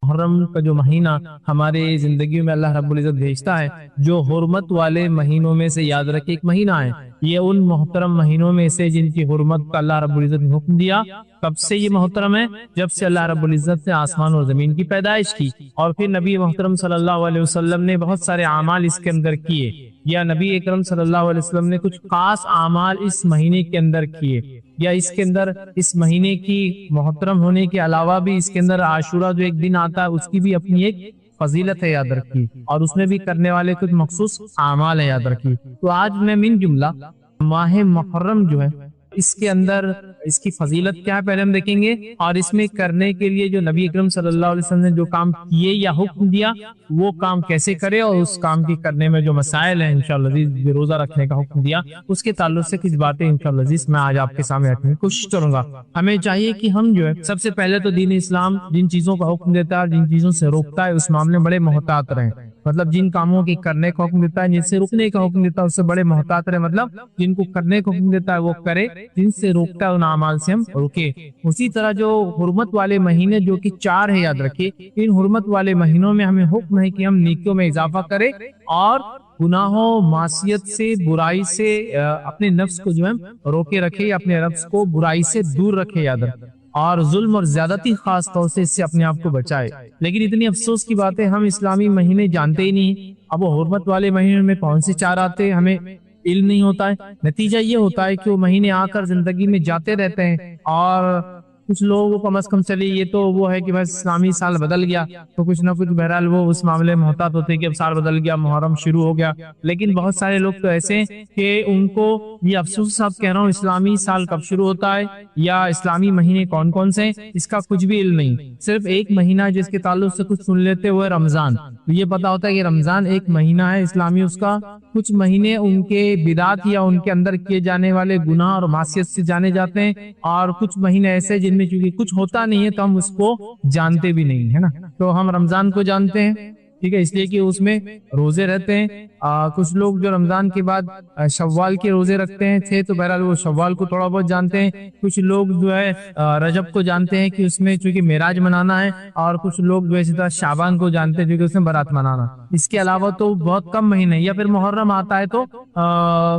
محرم کا جو مہینہ ہمارے زندگی میں اللہ رب العزت بھیجتا ہے، جو حرمت والے مہینوں میں سے یاد رکھے ایک مہینہ ہے، یہ ان محترم مہینوں میں سے جن کی حرمت کا اللہ رب العزت نے حکم دیا۔ کب سے یہ محترم ہے؟ جب سے اللہ رب العزت نے آسمان اور زمین کی پیدائش کی، اور پھر نبی محترم صلی اللہ علیہ وسلم نے بہت سارے اعمال اس کے اندر کیے، یا نبی اکرم صلی اللہ علیہ وسلم نے کچھ خاص اعمال اس مہینے کے اندر کیے، یا اس کے اندر اس مہینے کی محترم ہونے کے علاوہ بھی اس کے اندر عاشورہ جو ایک دن آتا ہے اس کی بھی اپنی ایک فضیلت ہے یاد رکھی، اور اس میں بھی کرنے والے کچھ مخصوص اعمال ہے یاد رکھی۔ تو آج میں من جملہ ماہ محرم جو ہے اس کے اندر اس کی فضیلت کیا ہے پہلے ہم دیکھیں گے، اور اس میں کرنے کے لیے جو نبی اکرم صلی اللہ علیہ وسلم نے جو کام کیے یا حکم دیا وہ کام کیسے کرے، اور اس کام کی کرنے میں جو مسائل ہیں انشاءاللہ عزیز، روزہ رکھنے کا حکم دیا اس کے تعلق سے کچھ باتیں انشاءاللہ عزیز میں آج آپ کے سامنے رکھنے کی کوشش کروں گا۔ ہمیں چاہیے کہ ہم جو ہے سب سے پہلے تو دین اسلام جن چیزوں کا حکم دیتا ہے، جن چیزوں سے روکتا ہے، اس معاملے میں بڑے محتاط رہیں۔ مطلب جن کاموں کے کرنے کا حکم دیتا ہے، جن سے رکنے کا حکم دیتا ہے اس سے بڑے محتاط رہے، مطلب جن کو کرنے کا حکم دیتا ہے وہ کرے، جن سے روکتا ہے ان اعمال سے ہم رکے۔ اسی طرح جو حرمت والے مہینے جو کہ 4 ہے یاد رکھیے، ان حرمت والے مہینوں میں ہمیں حکم ہے کہ ہم نیکیوں میں اضافہ کریں اور گناہوں، معصیت سے، برائی سے اپنے نفس کو جو ہے روکے رکھے، اپنے نفس کو برائی سے دور رکھے یاد رکھے، اور ظلم اور زیادتی خاص طور سے اس سے اپنے آپ کو بچائے۔ لیکن اتنی افسوس کی بات ہے ہم اسلامی مہینے جانتے ہی نہیں، اب وہ حرمت والے مہینے میں کون سے 4 آتے ہمیں علم نہیں ہوتا ہے۔ نتیجہ یہ ہوتا ہے کہ وہ مہینے آ کر زندگی میں جاتے رہتے ہیں، اور کچھ لوگوں کو کم از کم چلیے یہ تو وہ ہے کہ بس اسلامی سال بدل گیا تو کچھ نہ کچھ بہرحال وہ اس معاملے میں محتاط ہوتے ہیں کہ اب سال بدل گیا، محرم شروع ہو گیا۔ لیکن بہت سارے لوگ تو ایسے ہیں کہ ان کو یہ افسوس صاحب کہہ رہا ہوں اسلامی سال کب شروع ہوتا ہے یا اسلامی مہینے کون کون سے ہیں اس کا کچھ بھی علم نہیں۔ صرف ایک مہینہ جس کے تعلق سے کچھ سن لیتے ہوئے رمضان، یہ پتا ہوتا ہے کہ رمضان ایک مہینہ ہے اسلامی، اس کا کچھ مہینے ان کے بدعات یا ان کے اندر کیے جانے والے گناہ اور معصیت سے جانے جاتے ہیں، اور کچھ مہینے ایسے جن میں چونکہ کچھ ہوتا نہیں ہے تو ہم اس کو جانتے بھی نہیں ہے نا۔ تو ہم رمضان کو جانتے ہیں، ٹھیک ہے، اس لیے کہ اس میں روزے رہتے ہیں۔ کچھ لوگ جو رمضان کے بعد شوال کے روزے رکھتے ہیں تو بہرحال وہ شوال کو تھوڑا بہت جانتے ہیں۔ کچھ لوگ جو ہے رجب کو جانتے ہیں کہ اس میں چونکہ معراج منانا ہے، اور کچھ لوگ جو ہے شعبان کو جانتے ہیں کیونکہ اس میں برات منانا۔ اس کے علاوہ تو بہت کم مہینے، یا پھر محرم آتا ہے تو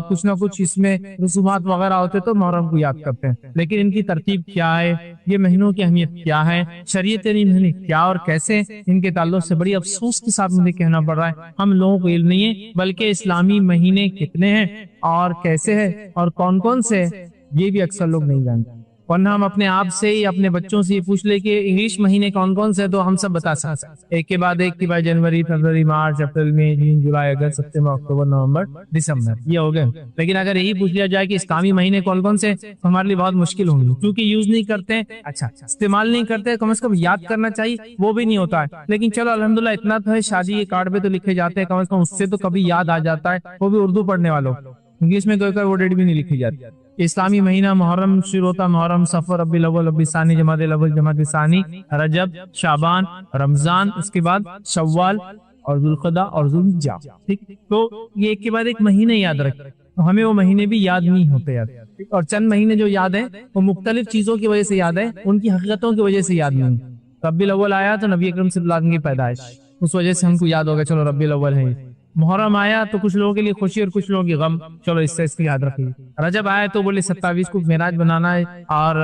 کچھ نہ کچھ اس میں رسومات وغیرہ ہوتے تو محرم کو یاد کرتے ہیں۔ لیکن ان کی ترتیب کیا ہے، یہ مہینوں کی اہمیت کیا ہے، شریعت مہینے کیا اور کیسے، ان کے تعلق سے بڑی افسوس کے ساتھ مجھے کہنا پڑ رہا ہے ہم لوگوں کو علم نہیں ہے، بلکہ اسلامی مہینے کتنے ہیں اور کیسے ہیں اور کون کون سے یہ بھی اکثر لوگ نہیں جانتے۔ ورنہ ہم اپنے آپ سے یا اپنے بچوں سے یہ پوچھ لے کہ انگلش مہینے کون کون سے تو ہم سب بتا سکتے ہیں، ایک کے بعد ایک، جنوری، فروری، مارچ، اپریل، مئی، جون، جولائی، اگست، ستمبر، اکتوبر، نومبر، دسمبر، یہ ہو گئے۔ لیکن اگر یہی پوچھ لیا جائے کہ اسلامی مہینے کون کون سے تو ہمارے لیے بہت مشکل ہوں گی، کیونکہ یوز نہیں کرتے، اچھا استعمال نہیں کرتے، کم از کم یاد کرنا چاہیے وہ بھی نہیں ہوتا ہے۔ لیکن چلو الحمدللہ اتنا تو ہے، شادی کے کارڈ پہ تو لکھے جاتے ہیں، کم از کم اس سے تو کبھی یاد آ جاتا ہے، وہ بھی اردو پڑھنے والوں، انگلش میں کوئی وہ ڈیٹ بھی نہیں لکھی جاتی۔ اسلامی مہینہ محرم شروع ہوتا، محرم، صفر، ربیع الاول، ربیع الثانی، جمادی الاول، جمادی الثانی، رجب، شعبان، رمضان، اس کے بعد شوال اور ذوالقعدہ اور ذوالحجہ، ٹھیک۔ تو یہ ایک کے بعد ایک مہینے یاد رکھیں، ہمیں وہ مہینے بھی یاد نہیں ہوتے یاد، اور چند مہینے جو یاد ہیں وہ مختلف چیزوں کی وجہ سے یاد ہے، ان کی حقیقتوں کی وجہ سے یاد نہیں۔ ربیع الاول آیا تو نبی اکرم صلی اللہ علیہ وسلم کی پیدائش، اس وجہ سے ہم کو یاد ہوگا چلو ربیع الاول ہے۔ محرم آیا تو کچھ لوگوں کے لیے خوشی اور کچھ لوگوں کی غم، چلو اس سے اس کی یاد رکھیے۔ رجب آیا تو بولے 27 کو معراج بنانا ہے، اور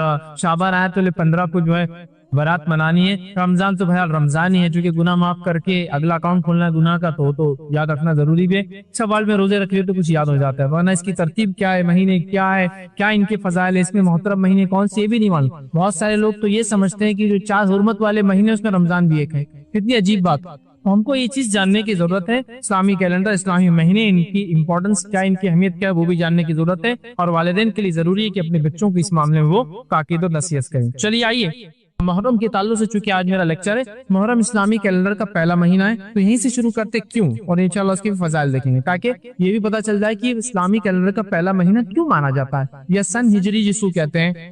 شعبان آیا تو 15 کو جو ہے برات منانی ہے۔ رمضان تو بہرحال رمضان ہی ہے، چونکہ گناہ معاف کر کے اگلا اکاؤنٹ کھولنا ہے گناہ کا، تو یاد رکھنا ضروری بھی ہے۔ شوال میں روزے رکھ لیے تو کچھ یاد ہو جاتا ہے، ورنہ اس کی ترتیب کیا ہے، مہینے کیا ہے، کیا ان کے فضائل ہے، اس میں محترم مہینے کون سے یہ بھی نہیں معلوم۔ بہت سارے لوگ تو یہ سمجھتے ہیں کہ جو 4 حرمت والے مہینے اس میں رمضان بھی ایک ہے، کتنی عجیب بات۔ ہم کو یہ چیز جاننے کی ضرورت ہے، اسلامی کیلنڈر، اسلامی مہینے، ان کی امپورٹنس کیا، ان کی اہمیت کیا ہے وہ بھی جاننے کی ضرورت ہے، اور والدین کے لیے ضروری ہے کہ اپنے بچوں کو اس معاملے میں وہ تاکید و نصیحت کریں۔ چلیے آئیے محرم کے تعلق سے، چونکہ آج میرا لیکچر ہے محرم اسلامی کیلنڈر کا پہلا مہینہ ہے، تو یہیں سے شروع کرتے کیوں، اور انشاءاللہ اس کے فضائل دیکھیں گے تاکہ یہ بھی پتہ چل جائے کہ اسلامی کیلنڈر کا پہلا مہینہ کیوں مانا جاتا ہے، یا سن ہجری جس کو کہتے ہیں،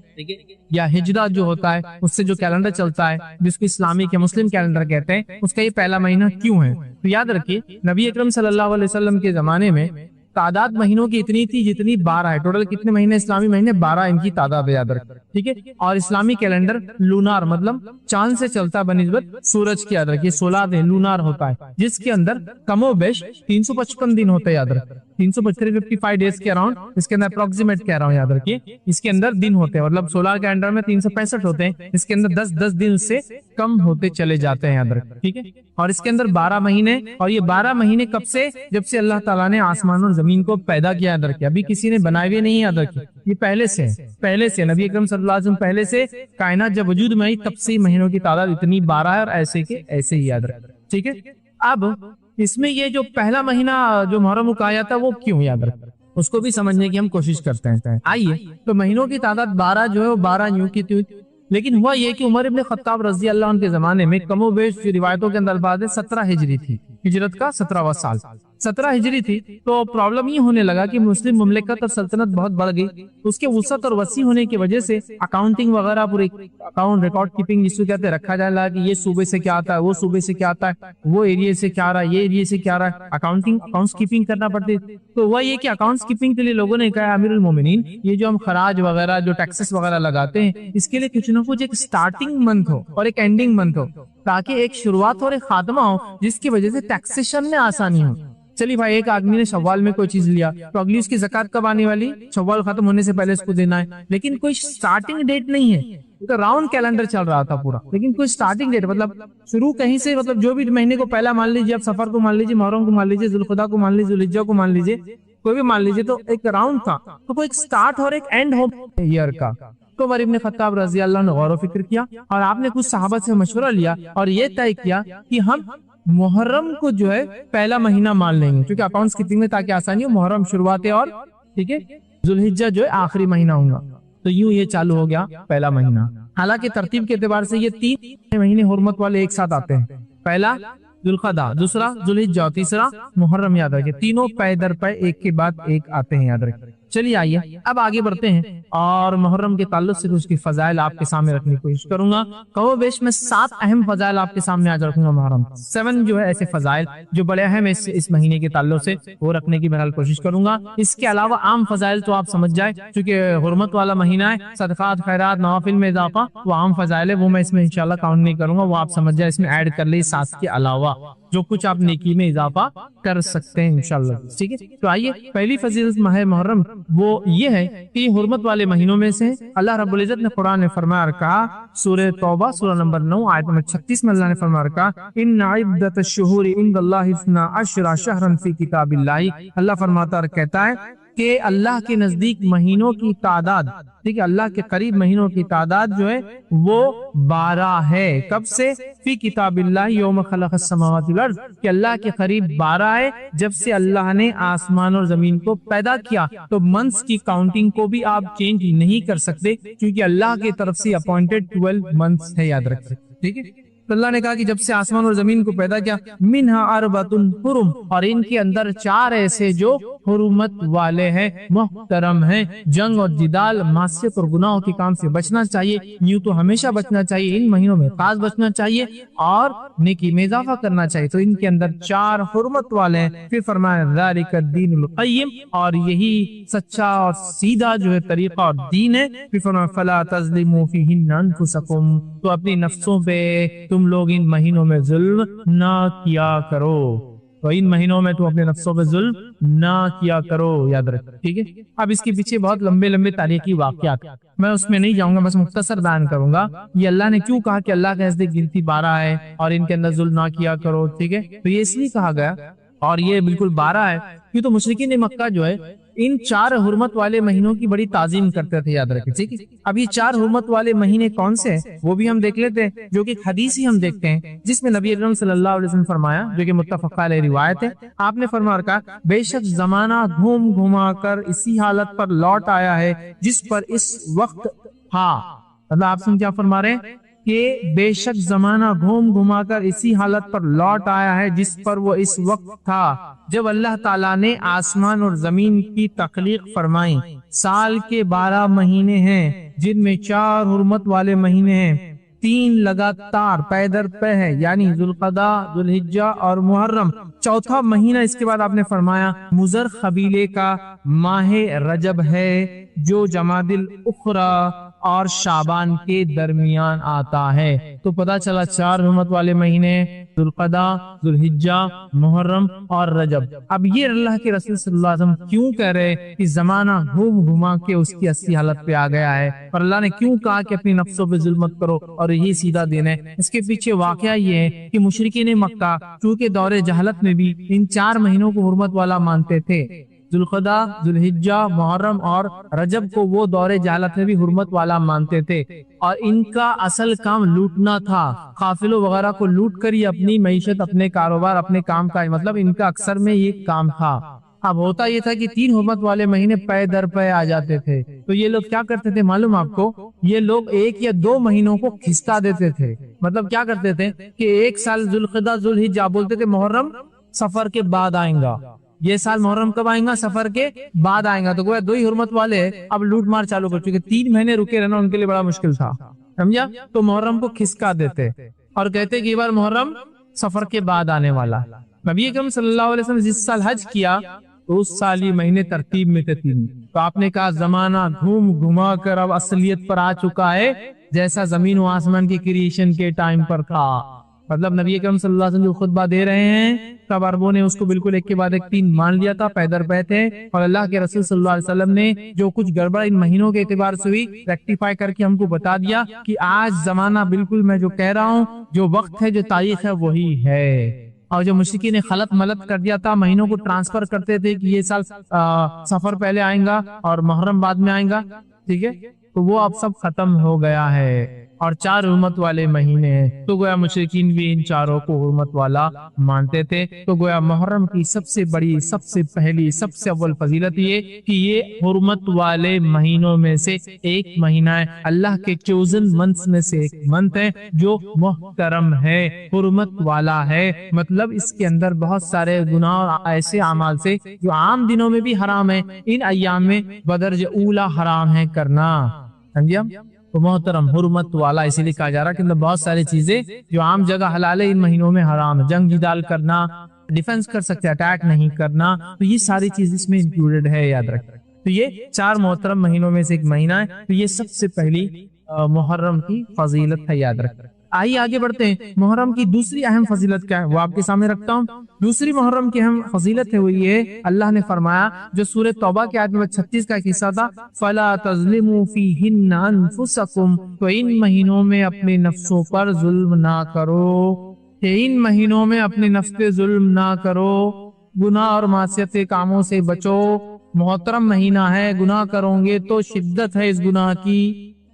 یا ہجرہ جو ہوتا ہے اس سے جو کیلنڈر چلتا ہے جس کو اسلامی کے مسلم کیلنڈر کہتے ہیں، اس کا یہ پہلا مہینہ کیوں ہے۔ تو یاد رکھیے نبی اکرم صلی اللہ علیہ وسلم کے زمانے میں تعداد مہینوں کی اتنی تھی جتنی 12 ہے. ٹوٹل کتنے مہینے اسلامی مہینے؟ 12 ان کی تعداد ہے، یاد رکھیں. ٹھیک ہے. اور اسلامی کیلنڈر لونار مطلب چاند سے چلتا بنسبت سورج کی، یاد رکھیے 16 دن لونار ہوتا ہے، جس کے اندر کم و بیش 355 دن ہوتے ہیں، یاد رکھیں. 355 ڈیز کے اراؤنڈ، اس کے اندر اپروکسیمیٹ کہہ رہا ہوں، یاد رکھیے اس کے اندر دن ہوتے ہیں، مطلب 16 کیلنڈر میں 365 ہوتے ہیں، اس کے اندر 10 دن سے کم ہوتے چلے جاتے ہیں، یاد رکھیں. ٹھیک ہے. اور اس کے اندر 12 مہینے، اور یہ 12 مہینے کب سے؟ جب سے اللہ تعالیٰ نے آسمان اور زمین کو پیدا کیا، یاد رکھیں. ابھی کسی نے بنائے ہوئے نہیں، یاد رکھیں. یہ پہلے سے ہے، پہلے سے نبی اکرم صلی اللہ علیہ وسلم پہلے سے کائنات جب وجود میں آئی تب سے مہینوں کی تعداد اتنی 12 ہے، اور ایسے کے ایسے ہی، یاد رکھیں. ٹھیک ہے. اب اس میں یہ جو پہلا مہینہ جو محرم کہا جاتا ہے وہ کیوں، یاد رکھیں، اس کو بھی سمجھنے کی ہم کوشش کرتے ہیں. آئیے تو مہینوں کی تعداد 12 جو ہے وہ 12 یوں کی تھی، لیکن ہوا یہ کہ عمر ابن خطاب رضی اللہ عنہ کے زمانے میں کم و بیش جو روایتوں کے اندر الفاظ ہے 17 ہجری تھی، ہجرت کا 17واں سال 17 ہجری تھی. تو پرابلم یہ ہونے لگا کہ مسلم مملکت اور سلطنت بہت بڑھ گئی، اس کے وسعت اور وسیع ہونے کی وجہ سے اکاؤنٹنگ وغیرہ پوری اکاؤنٹ ریکارڈ کیپنگ جس کو کہتے ہیں رکھا جانے لگا کہ یہ صوبے سے کیا آتا ہے، وہ صوبے سے کیا آتا ہے، وہ ایریے سے کیا آ رہا ہے، یہ ایریے سے کیا آ رہا ہے، اکاؤنٹس کیپنگ کرنا پڑتی. تو وہ یہ کہ اکاؤنٹس کیپنگ کے لیے لوگوں نے کہا امیر المومنین یہ جو ہم خراج وغیرہ جو ٹیکسز وغیرہ لگاتے ہیں اس کے لیے کچھ نہ کچھ ایک سٹارٹنگ منتھ ہو اور ایک اینڈنگ منتھ ہو، تاکہ ایک شروعات اور ایک خاتمہ ہو جس کی وجہ سے ٹیکسیشن میں آسانی ہو. چلیے بھائی، ایک آدمی نے شوال میں کوئی چیز لیا تو اگلی اس کی زکات کب آنے والی؟ شوال ختم ہونے سے پہلے اس کو دینا ہے، لیکن کوئی سٹارٹنگ ڈیٹ نہیں ہے. تو راؤنڈ کیلنڈر چل رہا تھا پورا، لیکن کوئی سٹارٹنگ ڈیٹ مطلب شروع کہیں سے، مطلب جو بھی مہینے کو پہلا مان لیجیے، اب سفر کو مان لیجیے، محرم کو مان لیجیے، ذوالقعدہ کو مان لیجیے، ذوالحجہ کو مان لیجیے، کوئی بھی مان لیجیے، تو ایک راؤنڈ تھا، تو کوئی ایک سٹارٹ اور ایک اینڈ ہو ایئر کا. تو عمر ابن خطاب رضی اللہ عنہ غور و فکر کیا اور آپ نے کچھ صحابہ سے مشورہ لیا اور یہ طے کیا کہ ہم محرم کو جو ہے پہلا مہینہ مان لیں گے، کیونکہ اکاؤنٹس کیپنگ میں تاکہ آسانی ہو، محرم شروعات اور ٹھیک ہے ذوالحجہ جو ہے آخری مہینہ ہوگا. تو یوں یہ چالو ہو گیا پہلا مہینہ. حالانکہ ترتیب کے اعتبار سے یہ 3 مہینے حرمت والے ایک ساتھ آتے ہیں، پہلا ذوالقعدہ، دوسرا ذوالحجہ، تیسرا محرم. یاد رکھیں تینوں پے در پے ایک کے بعد ایک آتے ہیں، یاد رکھیں. چلیے آئیے اب آگے بڑھتے ہیں اور محرم کے تعلق سے اس کی فضائل آپ کے سامنے رکھنے کی کوشش کروں گا. کہو بیش میں 7 اہم فضائل آپ کے سامنے آج رکھوں گا. محرم 7 جو ہے ایسے فضائل جو بڑے اہم ہے اس مہینے کے تعلق سے، وہ رکھنے کی بہرحال کوشش کروں گا. اس کے علاوہ عام فضائل تو آپ سمجھ جائیں، چونکہ حرمت والا مہینہ ہے، صدقات خیرات نوافل میں اضافہ وہ عام فضائل ہے، وہ میں اس میں انشاءاللہ کاؤنٹ نہیں کروں گا، وہ آپ سمجھ جائیں، اس میں ایڈ کر لیں 7 کے علاوہ جو کچھ آپ نیکی میں اضافہ کر سکتے ہیں انشاءاللہ. ٹھیک ہے. تو آئیے پہلی فضیلت ماہ محرم وہ یہ ہے کہ یہ حرمت والے مہینوں میں سے اللہ رب العزت نے قرآن نے فرمایا اور کہا، سورہ توبہ سورہ نمبر 9 آیت نمبر 36 میں اللہ نے فرمایا اور کہا ان عدت الشہور عند اللہ 12 شہرا فی کتاب اللہ. اللہ فرماتا اور کہتا ہے کہ اللہ کے نزدیک مہینوں کی تعداد، ٹھیک ہے، اللہ کے قریب مہینوں کی تعداد جو ہے وہ 12 ہے. کب سے؟ فی کتاب اللہ یوم خلق السماوات والارض، کہ اللہ کے قریب 12 ہے جب سے اللہ نے آسمان اور زمین کو پیدا کیا. تو منتھس کی کاؤنٹنگ کو بھی آپ چینج نہیں کر سکتے، کیونکہ اللہ کی طرف سے اپوائنٹڈ 12 منتھس ہے، یاد رکھ سکتے. ٹھیک ہے. تو اللہ نے کہا کہ جب سے آسمان اور زمین کو پیدا کیا، منہا اربعۃ حرم، اور ان کے اندر 4 ایسے جو حرمت والے ہیں، محترم ہیں. جنگ اور جدال، معصیت اور گناہوں کے کام سے بچنا چاہیے، یوں تو ہمیشہ بچنا چاہیے، ان مہینوں میں خاص بچنا چاہیے اور نیکی میں اضافہ کرنا چاہیے. تو ان کے اندر 4 حرمت والے ہیں. پھر فرمایا ذالک الدین القیم، اور یہی سچا اور سیدھا جو ہے طریقہ اور دین ہے. پھر فرمایا فلا تظلموا فیہن انفسکم، تو اپنی نفسوں پہ تم لوگ ان مہینوں میں ظلم نہ کیا کرو. تو ان مہینوں میں تم اپنے نفسوں پہ ظلم نہ کیا کرو، یاد رکھ. ٹھیک ہے. اب اس کے پیچھے بہت لمبے لمبے تاریخی واقعات، میں اس میں نہیں جاؤں گا، بس مختصر بیان کروں گا. یہ اللہ نے کیوں کہا کہ اللہ کے نزدیک گنتی 12 ہے اور ان کے اندر ظلم نہ کیا کرو. ٹھیک ہے. تو یہ اس لیے کہا گیا اور یہ بالکل 12 ہے کیوں تو مشرکین مکہ جو ہے ان 4 حرمت والے مہینوں کی بڑی تعظیم کرتے تھے، یاد رکھیں. ٹھیک ہے. اب یہ 4 حرمت والے مہینے کون سے ہیں وہ بھی ہم دیکھ لیتے ہیں، جو کہ حدیث ہی ہم دیکھتے ہیں جس میں نبی اکرم صلی اللہ علیہ وسلم فرمایا، جو کہ متفق علیہ روایت ہے. آپ نے فرمایا کہا بے شک زمانہ گھوم گھما کر اسی حالت پر لوٹ آیا ہے جس پر اس وقت تھا. اللہ آپ سے کیا فرما رہے ہیں کہ بے شک زمانہ گھوم گھما کر اسی حالت پر لوٹ آیا ہے جس پر وہ اس وقت تھا جب اللہ تعالیٰ نے آسمان اور زمین کی تخلیق فرمائی. سال کے 12 مہینے ہیں جن میں 4 حرمت والے مہینے ہیں. تین لگاتار پے در پے ہے، یعنی ذوالقعدہ، ذوالحجہ اور محرم۔ چوتھا مہینہ اس کے بعد آپ نے فرمایا مضر قبیلے کا ماہ رجب ہے، جو جمادی الاخری اور شعبان کے درمیان آتا ہے۔ تو پتا چلا 4 حرمت والے مہینے ذوالقعدہ، ذوالحجہ، محرم اور رجب۔ اب یہ اللہ کے رسول صلی اللہ علیہ وسلم کیوں کہہ رہے کہ زمانہ گھوم گھما کے اس کی اصلی حالت پہ آ گیا ہے، اور اللہ نے کیوں کہا کہ اپنی نفسوں پہ ظلم مت کرو اور یہی سیدھا دین ہے؟ اس کے پیچھے واقعہ یہ ہے کہ مشرکین مکہ چونکہ دور جہالت میں بھی ان 4 مہینوں کو حرمت والا مانتے تھے، ذوالقعدہ، ذوالحجہ، محرم اور رجب کو وہ دور جہالت میں بھی حرمت والا مانتے تھے، اور ان کا اصل کام لوٹنا تھا، قافلوں وغیرہ کو لوٹ کر ہی اپنی معیشت، اپنے کاروبار، اپنے کام کا مطلب ان کا اکثر میں یہ کام تھا۔ اب ہوتا یہ تھا کہ 3 حرمت والے مہینے پے در پے آ جاتے تھے، تو یہ لوگ کیا کرتے تھے معلوم آپ کو؟ یہ لوگ 1 یا 2 مہینوں کو کھستا دیتے تھے۔ مطلب کیا کرتے تھے کہ ایک سال ذوالقعدہ، ذوالحجہ بولتے تھے محرم سفر کے بعد آئیں گا، یہ سال محرم کب آئیں گا؟ سفر کے بعد آئیں گا، تو گویا 2 ہی حرمت والے اب لوٹ مار چالو کر چکے، 3 مہینے رکے رہنا ان کے لیے بڑا مشکل تھا، سمجھا؟ تو محرم کو کھسکا دیتے اور کہتے کہ یہ بار محرم سفر کے بعد آنے والا۔ نبی اکرم صلی اللہ علیہ وسلم جس سال حج کیا تو اس سال یہ مہینے ترتیب میں تھے 3، تو آپ نے کہا زمانہ گھوم گھما کر اب اصلیت پر آ چکا ہے، جیسا زمین و آسمان کی کریشن کے ٹائم پر تھا۔ مطلب نبی اکرم صلی اللہ علیہ وسلم جو خطبہ دے رہے ہیں تب عربوں نے اس کو بالکل ایک کے بعد ایک 3 مان لیا تھا، پے در پے تھے، اور اللہ کے رسول صلی اللہ علیہ وسلم نے جو کچھ گڑبڑ ان مہینوں کے اعتبار سے ہوئی ریکٹیفائی کر کے ہم کو بتا دیا کہ آج زمانہ بالکل میں جو کہہ رہا ہوں، جو وقت ہے، جو تاریخ ہے، وہی ہے۔ اور جو مشرکین نے خلط ملط کر دیا تھا، مہینوں کو ٹرانسفر کرتے تھے کہ یہ سال سفر پہلے آئیں گا اور محرم بعد میں آئیں گا، ٹھیک ہے، تو وہ اب سب ختم ہو گیا ہے، اور 4 حرمت والے مہینے ہیں، تو گویا مشرکین بھی ان 4 کو حرمت والا مانتے تھے۔ تو گویا محرم کی سب سے بڑی، سب سے پہلی، سب سے اول فضیلت یہ کہ یہ حرمت والے مہینوں میں سے ایک مہینہ ہے، اللہ کے چوزن منتھس میں سے ایک منتھ ہے جو محترم ہے، حرمت والا ہے، مطلب اس کے اندر بہت سارے گناہ اور ایسے اعمال سے جو عام دنوں میں بھی حرام ہے، ان ایام میں بدرجہ اولا حرام ہے کرنا، سمجھا؟ تو محترم، حرمت والا اسی لیے کہا جا رہا کہ بہت ساری چیزیں جو عام جگہ حلال ہے ان مہینوں میں حرام ہے، جنگ جدال کرنا، ڈیفنس کر سکتے، اٹیک نہیں کرنا، تو یہ ساری چیز اس میں انکلوڈڈ ہے، یاد رکھیں۔ تو یہ 4 محترم مہینوں میں سے ایک مہینہ ہے، تو یہ سب سے پہلی محرم کی فضیلت ہے، یاد رکھیں۔ آئیے آگے بڑھتے ہیں، محرم کی دوسری اہم فضیلت کیا ہے وہ آپ کے سامنے رکھتا ہوں۔ دوسری محرم کی اہم فضیلت ہے وہ یہ، اللہ نے فرمایا جو سورہ توبہ کی آیت نمبر 36 کا ایک حصہ تھا، فَلَا تَظْلِمُوا فِيهِنَّ أَنفُسَكُمْ، تو ان مہینوں میں اپنے نفسوں پر ظلم نہ کرو، کہ ان مہینوں میں اپنے نفس پہ ظلم نہ کرو، گناہ اور معصیت کے کاموں سے بچو، محترم مہینہ ہے، گناہ کرو گے تو شدت ہے اس گناہ کی،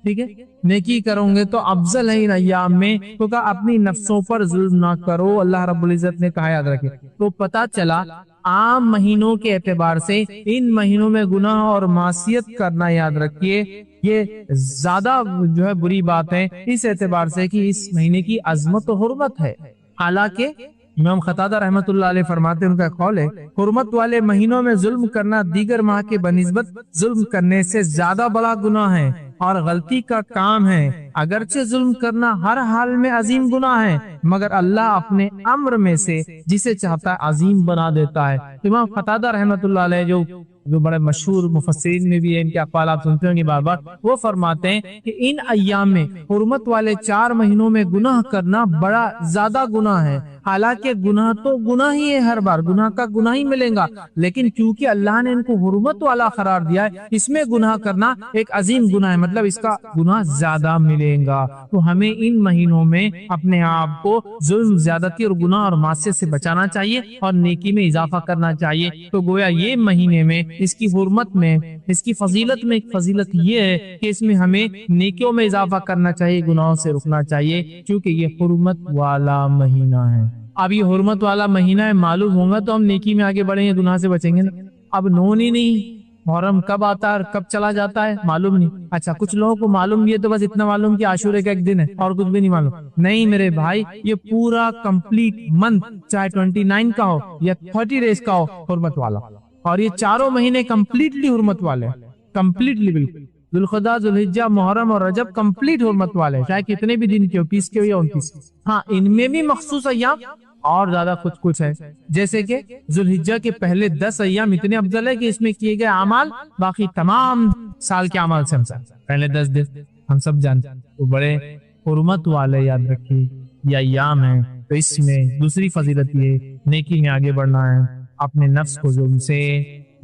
ٹھیک ہے، نیکی کروں گے تو افضل ہے ان ایام میں، تو کہا اپنی نفسوں پر ظلم نہ کرو، اللہ رب العزت نے کہا، یاد رکھے۔ تو پتا چلا عام مہینوں کے اعتبار سے ان مہینوں میں گناہ اور معصیت کرنا، یاد رکھیے، یہ زیادہ جو ہے بری بات ہے، اس اعتبار سے کہ اس مہینے کی عظمت و حرمت ہے۔ حالانکہ امام قتادہ رحمۃ اللہ علیہ فرماتے ہیں، ان کا قول ہے، حرمت والے مہینوں میں ظلم کرنا دیگر ماہ کے بنسبت ظلم کرنے سے زیادہ بڑا گناہ ہے اور غلطی کا کام ہے، اگرچہ ظلم کرنا ہر حال میں عظیم گناہ ہے، مگر اللہ اپنے امر میں سے جسے چاہتا ہے عظیم بنا دیتا ہے۔ امام قتادہ رحمۃ اللہ علیہ جو بڑے مشہور مفسرین میں بھی ہے، ان کے اقوال آپ سنتے ہوں گے بار بار، وہ فرماتے ہیں کہ ان ایام میں حرمت والے 4 مہینوں میں گناہ کرنا بڑا زیادہ گناہ ہے، حالانکہ گناہ تو گناہ ہی ہے، ہر بار گناہ کا گناہ ہی ملے گا، لیکن چونکہ اللہ نے ان کو حرمت والا قرار دیا ہے، اس میں گناہ کرنا ایک عظیم گناہ ہے، مطلب اس کا گناہ زیادہ ملے گا۔ تو ہمیں ان مہینوں میں اپنے آپ کو ظلم، زیادتی اور گناہ اور معصیت سے بچانا چاہیے اور نیکی میں اضافہ کرنا چاہیے۔ تو گویا یہ مہینے میں اس کی حرمت میں، اس کی فضیلت میں ایک فضیلت یہ ہے کہ اس میں ہمیں نیکیوں میں اضافہ کرنا چاہیے، گناہوں سے رکنا چاہیے، کیونکہ یہ حرمت والا مہینہ ہے۔ اب یہ حرمت والا مہینہ ہے، معلوم ہوگا تو ہم نیکی میں آگے بڑھیں گے، گناہ سے بچیں گے نا۔ اب نون ہی نہیں، محرم کب آتا ہے کب چلا جاتا ہے معلوم نہیں۔ اچھا، کچھ لوگوں کو معلوم بھی ہے، تو بس اتنا معلوم کہ عاشورے کا ایک دن ہے اور کچھ بھی نہیں معلوم۔ نہیں میرے بھائی، یہ پورا کمپلیٹ منتھ، چاہے 29 کا ہو یا 30 ڈیز کا ہو، حرمت والا، اور یہ 4 مہینے کمپلیٹلی حرمت والے، کمپلیٹلی بالکل۔ ذوالقعدہ، ذوالحجہ، محرم اور رجب کمپلیٹ حرمت والے، چاہے کتنے بھی دن کے ہو، 30 کے ہو یا 29 کے۔ ہاں ان میں بھی مخصوص ایام اور زیادہ کچھ ہے، جیسے کہ ذوالحجہ کے پہلے 10 ایام اتنے افضل ہے کہ اس میں کیے گئے اعمال باقی تمام سال کے اعمال سے افضل۔ پہلے 10 دن ہم سب جانتے ہیں وہ بڑے حرمت والے، یاد رکھیے یہ ایام ہیں۔ تو اس میں دوسری فضیلت یہ نیکی میں آگے بڑھنا ہے، اپنے نفس کو ظلم سے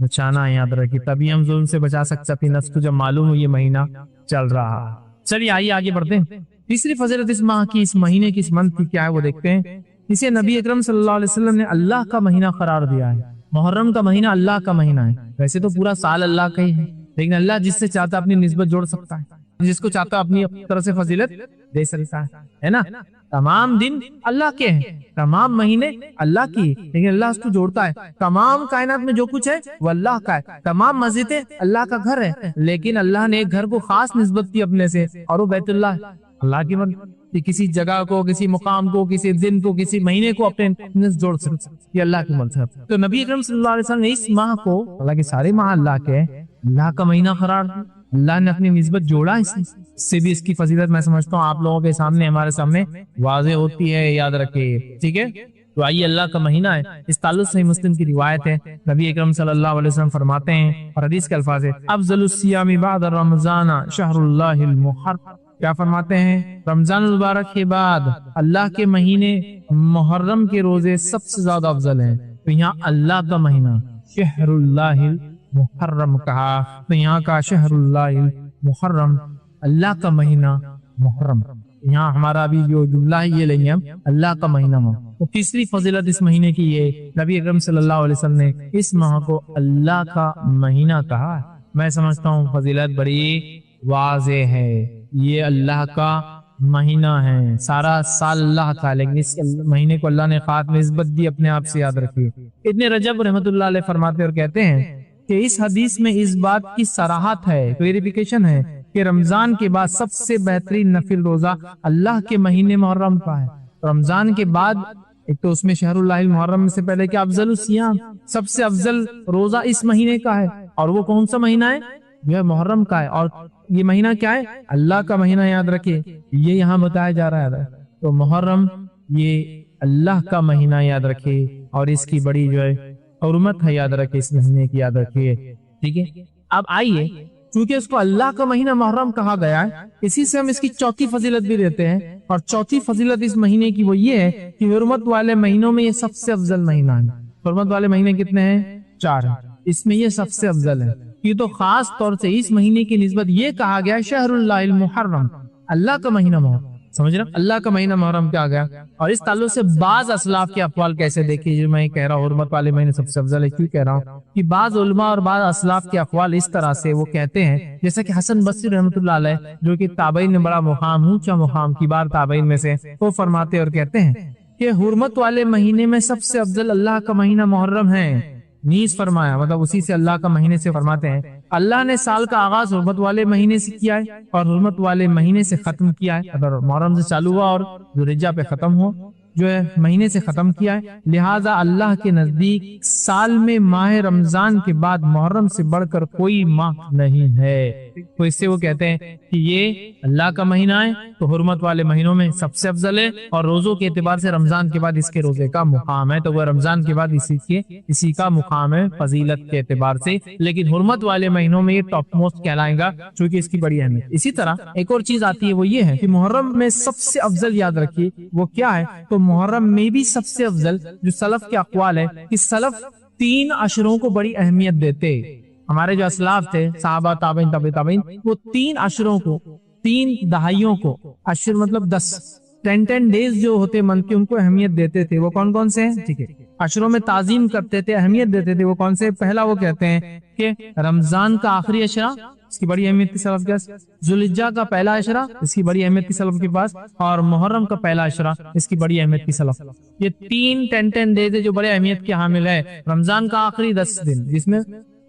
بچانا ہے، یاد رکھیے تبھی ہم ظلم سے بچا سکتے اپنے نفس کو، جب معلوم ہو یہ مہینہ چل رہا ہے۔ چلیے آئیے آگے بڑھتے ہیں۔ تیسری فضیلت اس ماہ کی، اس مہینے کی، اس منتھ کی کیا ہے وہ دیکھتے ہیں۔ اسے نبی اکرم صلی اللہ علیہ وسلم نے اللہ کا مہینہ قرار دیا ہے۔ محرم کا مہینہ اللہ کا مہینہ ہے، ویسے تو پورا سال اللہ کا ہی ہے، لیکن اللہ جس سے چاہتا اپنی نسبت جوڑ سکتا ہے، جس کو چاہتا اپنی طرح سے فضیلت دے سکتا ہے نا۔ تمام دن اللہ کے ہیں، تمام مہینے اللہ کی، لیکن اللہ اس کو جوڑتا ہے۔ تمام کائنات میں جو کچھ ہے وہ اللہ کا ہے، تمام مسجدیں اللہ کا گھر ہے، لیکن اللہ نے ایک گھر کو خاص نسبت دی اپنے سے، اور وہ بیت اللہ ہے۔ اللہ کی مرضی کسی جگہ کو، کسی مقام کو، کسی دن کو، کسی مہینے کو اپنے جوڑ سکتا، یہ اللہ کی مرضی ہے۔ تو نبی اکرم صلی اللہ علیہ وسلم نے اس ماہ کو، اللہ کے سارے ماہ اللہ کے ہیں، اللہ کا مہینہ قرار دیا، اللہ نے اپنی نسبت جوڑا، اس سے بھی اس کی فضیلت میں سمجھتا ہوں آپ لوگوں کے سامنے، ہمارے سامنے واضح ہوتی ہے، یاد رکھیے، ٹھیک ہے۔ تو آئیے اللہ کا مہینہ ہے، اس تعلق سے مسلم کی روایت ہے، نبی اکرم صلی اللہ علیہ وسلم فرماتے ہیں، اور حدیث کے الفاظ ہے، افضل الصیام بعد رمضان شہر اللہ المحرم، کیا فرماتے ہیں، رمضان المبارک کے بعد اللہ کے مہینے محرم کے روزے سب سے زیادہ افضل ہیں۔ تو یہاں اللہ کا مہینہ شہر اللہ محرم کہا، تو یہاں کا شہر اللہ محرم، اللہ کا مہینہ محرم، یہاں ہمارا بھی جو جملہ ہے یہ لیں گے ہم، اللہ کا مہینہ محرم۔ تو تیسری فضیلت اس مہینے کی یہ، نبی اکرم صلی اللہ علیہ وسلم نے اس ماہ کو اللہ کا مہینہ کہا۔ میں سمجھتا ہوں فضیلت بڑی واضح ہے، یہ اللہ کا مہینہ ہے، سارا سال اللہ کا، لیکن اس مہینے کو اللہ نے خاص نسبت دی اپنے آپ سے، یاد رکھیے۔ ابن رجب رحمۃ اللہ علیہ فرماتے اور کہتے ہیں کہ اس حدیث میں اس بات کی صراحت ہے، کلیریفیکیشن ہے کہ رمضان کے بعد سب سے بہترین نفل روزہ اللہ کے مہینے محرم کا ہے۔ رمضان کے بعد ایک تو اس میں شہر اللہ المحرم سے پہلے کہ افضل الصیام، سب سے افضل روزہ اس مہینے کا ہے، اور وہ کون سا مہینہ ہے، جو ہے محرم کا ہے، اور یہ مہینہ کیا ہے، اللہ کا مہینہ، یاد رکھیے یہ یہاں بتایا جا رہا ہے۔ تو محرم یہ اللہ کا مہینہ، یاد رکھیے، اور اس کی بڑی جو ہے حرمت ہے، یاد رکھیے اس مہینے کی، یاد رکھیے، ٹھیک ہے۔ اب آئیے، چونکہ اس کو اللہ کا مہینہ محرم کہا گیا ہے، اسی سے ہم اس کی چوتھی فضیلت بھی دیتے ہیں، اور چوتھی فضیلت اس مہینے کی وہ یہ ہے کہ حرمت والے مہینوں میں یہ سب سے افضل مہینہ ہے۔ حرمت والے مہینے کتنے ہیں، 4 ہیں، اس میں یہ سب سے افضل ہے۔ یہ تو خاص طور سے اس مہینے کی نسبت یہ کہا گیا شہر اللہ المحرم، اللہ کا مہینہ محرم، سمجھ رہے، اللہ کا مہینہ محرم کیا گیا۔ اور اس تعلق سے بعض اسلاف کے اقوال کیسے دیکھیے، جو میں کہہ رہا ہوں حرمت والے مہینے سب سے افضل ہے، کیوں کہہ رہا ہوں کہ بعض علماء اور بعض اسلاف کے اقوال اس طرح سے وہ کہتے ہیں، جیسا کہ حسن بصری رحمۃ اللہ علیہ، جو کہ تابعین میں بڑا مقام، اونچا مقام، کبار تابعین میں سے، وہ فرماتے اور کہتے ہیں کہ حرمت والے مہینے میں سب سے افضل اللہ کا مہینہ محرم ہے۔ نیز فرمایا، مطلب اسی سے اللہ کا مہینے سے فرماتے ہیں، اللہ نے سال کا آغاز حرمت والے مہینے سے کیا ہے اور حرمت والے مہینے سے ختم کیا ہے، اگر محرم سے چالو ہوا اور ذوالحجہ پہ ختم ہوا، جو ہے مہینے سے ختم کیا ہے، لہٰذا اللہ کے نزدیک سال میں ماہ رمضان کے بعد محرم سے بڑھ کر کوئی ماہ نہیں ہے۔ تو اس سے وہ کہتے ہیں کہ یہ اللہ کا مہینہ ہے، تو حرمت والے مہینوں میں سب سے افضل ہے، اور روزوں کے اعتبار سے رمضان کے بعد اس کے روزے کا مقام ہے، تو وہ رمضان کے بعد اسی کا مقام ہے فضیلت کے اعتبار سے، لیکن حرمت والے مہینوں میں یہ ٹاپ موسٹ کہلائے گا، چونکہ اس کی بڑی اہمیت۔ اسی طرح ایک اور چیز آتی ہے، وہ یہ ہے کہ محرم میں سب سے افضل، یاد رکھیے وہ کیا ہے، تو محرم میں بھی سب سے افضل جو سلف کے اقوال ہے کہ سلف 3 عشروں کو بڑی اہمیت دیتے، ہمارے جو اسلاف تھے صحابہ تابعین تبع تابعین، وہ 3 عشروں کو، 3 دہائیوں کو، عشر مطلب 10 ڈیز جو ہوتے منتھ کے، ان کو اہمیت دیتے تھے۔ وہ کون کون سے ہیں، ٹھیک ہے، عشروں میں تعظیم کرتے تھے، اہمیت دیتے تھے، وہ کون سے، پہلا وہ کہتے ہیں کہ رمضان کا آخری عشرہ، اس کی بڑی اہمیت تھی سلف کے پاس، ذوالحجہ کا پہلا عشرہ، اس کی بڑی اہمیت تھی سلف کے پاس، اور محرم کا پہلا عشرہ، اس کی بڑی اہمیت تھی سلف۔ یہ 10 ڈیز جو بڑے اہمیت کے حامل ہے، رمضان کا آخری 10 دن جس میں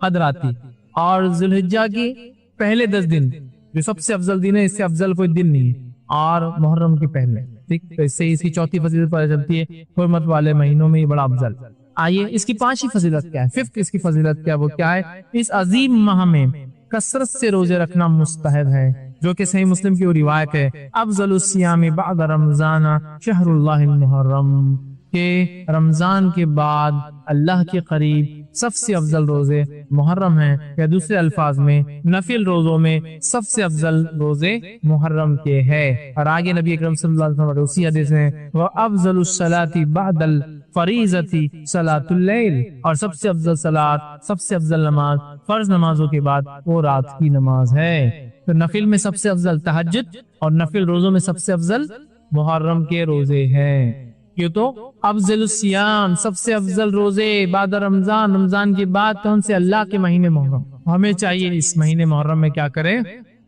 قدر آتی، اور ذوالحجہ کی پہلے 10 دن جو سب سے افضل دن ہے، اس سے افضل کوئی دن نہیں، اور محرم کے پہلے، ٹھیک، تو اس سے اس کی چوتھی فضیلت پتہ چلتی ہے، حرمت والے مہینوں میں یہ بڑا افضل۔ آئیے اس کی 5ویں فضیلت کیا ہے، 5th اس کی فضیلت کیا، وہ کیا ہے، اس عظیم ماہ میں کثرت سے روزے رکھنا مستحب ہے، جو کہ صحیح مسلم کی وہ روایت ہے، افضل الصیام بعد رمضان شہر اللہ المحرم، کہ رمضان کے بعد اللہ کے قریب سب سے افضل روزے محرم ہیں، یا دوسرے الفاظ میں نفل روزوں میں سب سے افضل روزے محرم کے ہیں۔ اور آگے نبی اکرم صلی اللہ علیہ وسلم اسی حدیث میں وَأَفْضَلُ الصَّلَاةِ بَعْدَ الْفَرِيضَةِ صَلَاةُ اللَّيْلِ، اور سب سے افضل صلاۃ، سب سے افضل نماز فرض نمازوں کے بعد وہ رات کی نماز ہے۔ تو نفل میں سب سے افضل تہجد، اور نفل روزوں میں سب سے افضل محرم کے روزے ہیں۔ کیوں تو افضل الصیام، سب سے افضل روزے بعد رمضان، رمضان کے بعد کون سے؟ اللہ کے مہینے محرم۔ ہمیں چاہیے اس مہینے محرم میں کیا کریں؟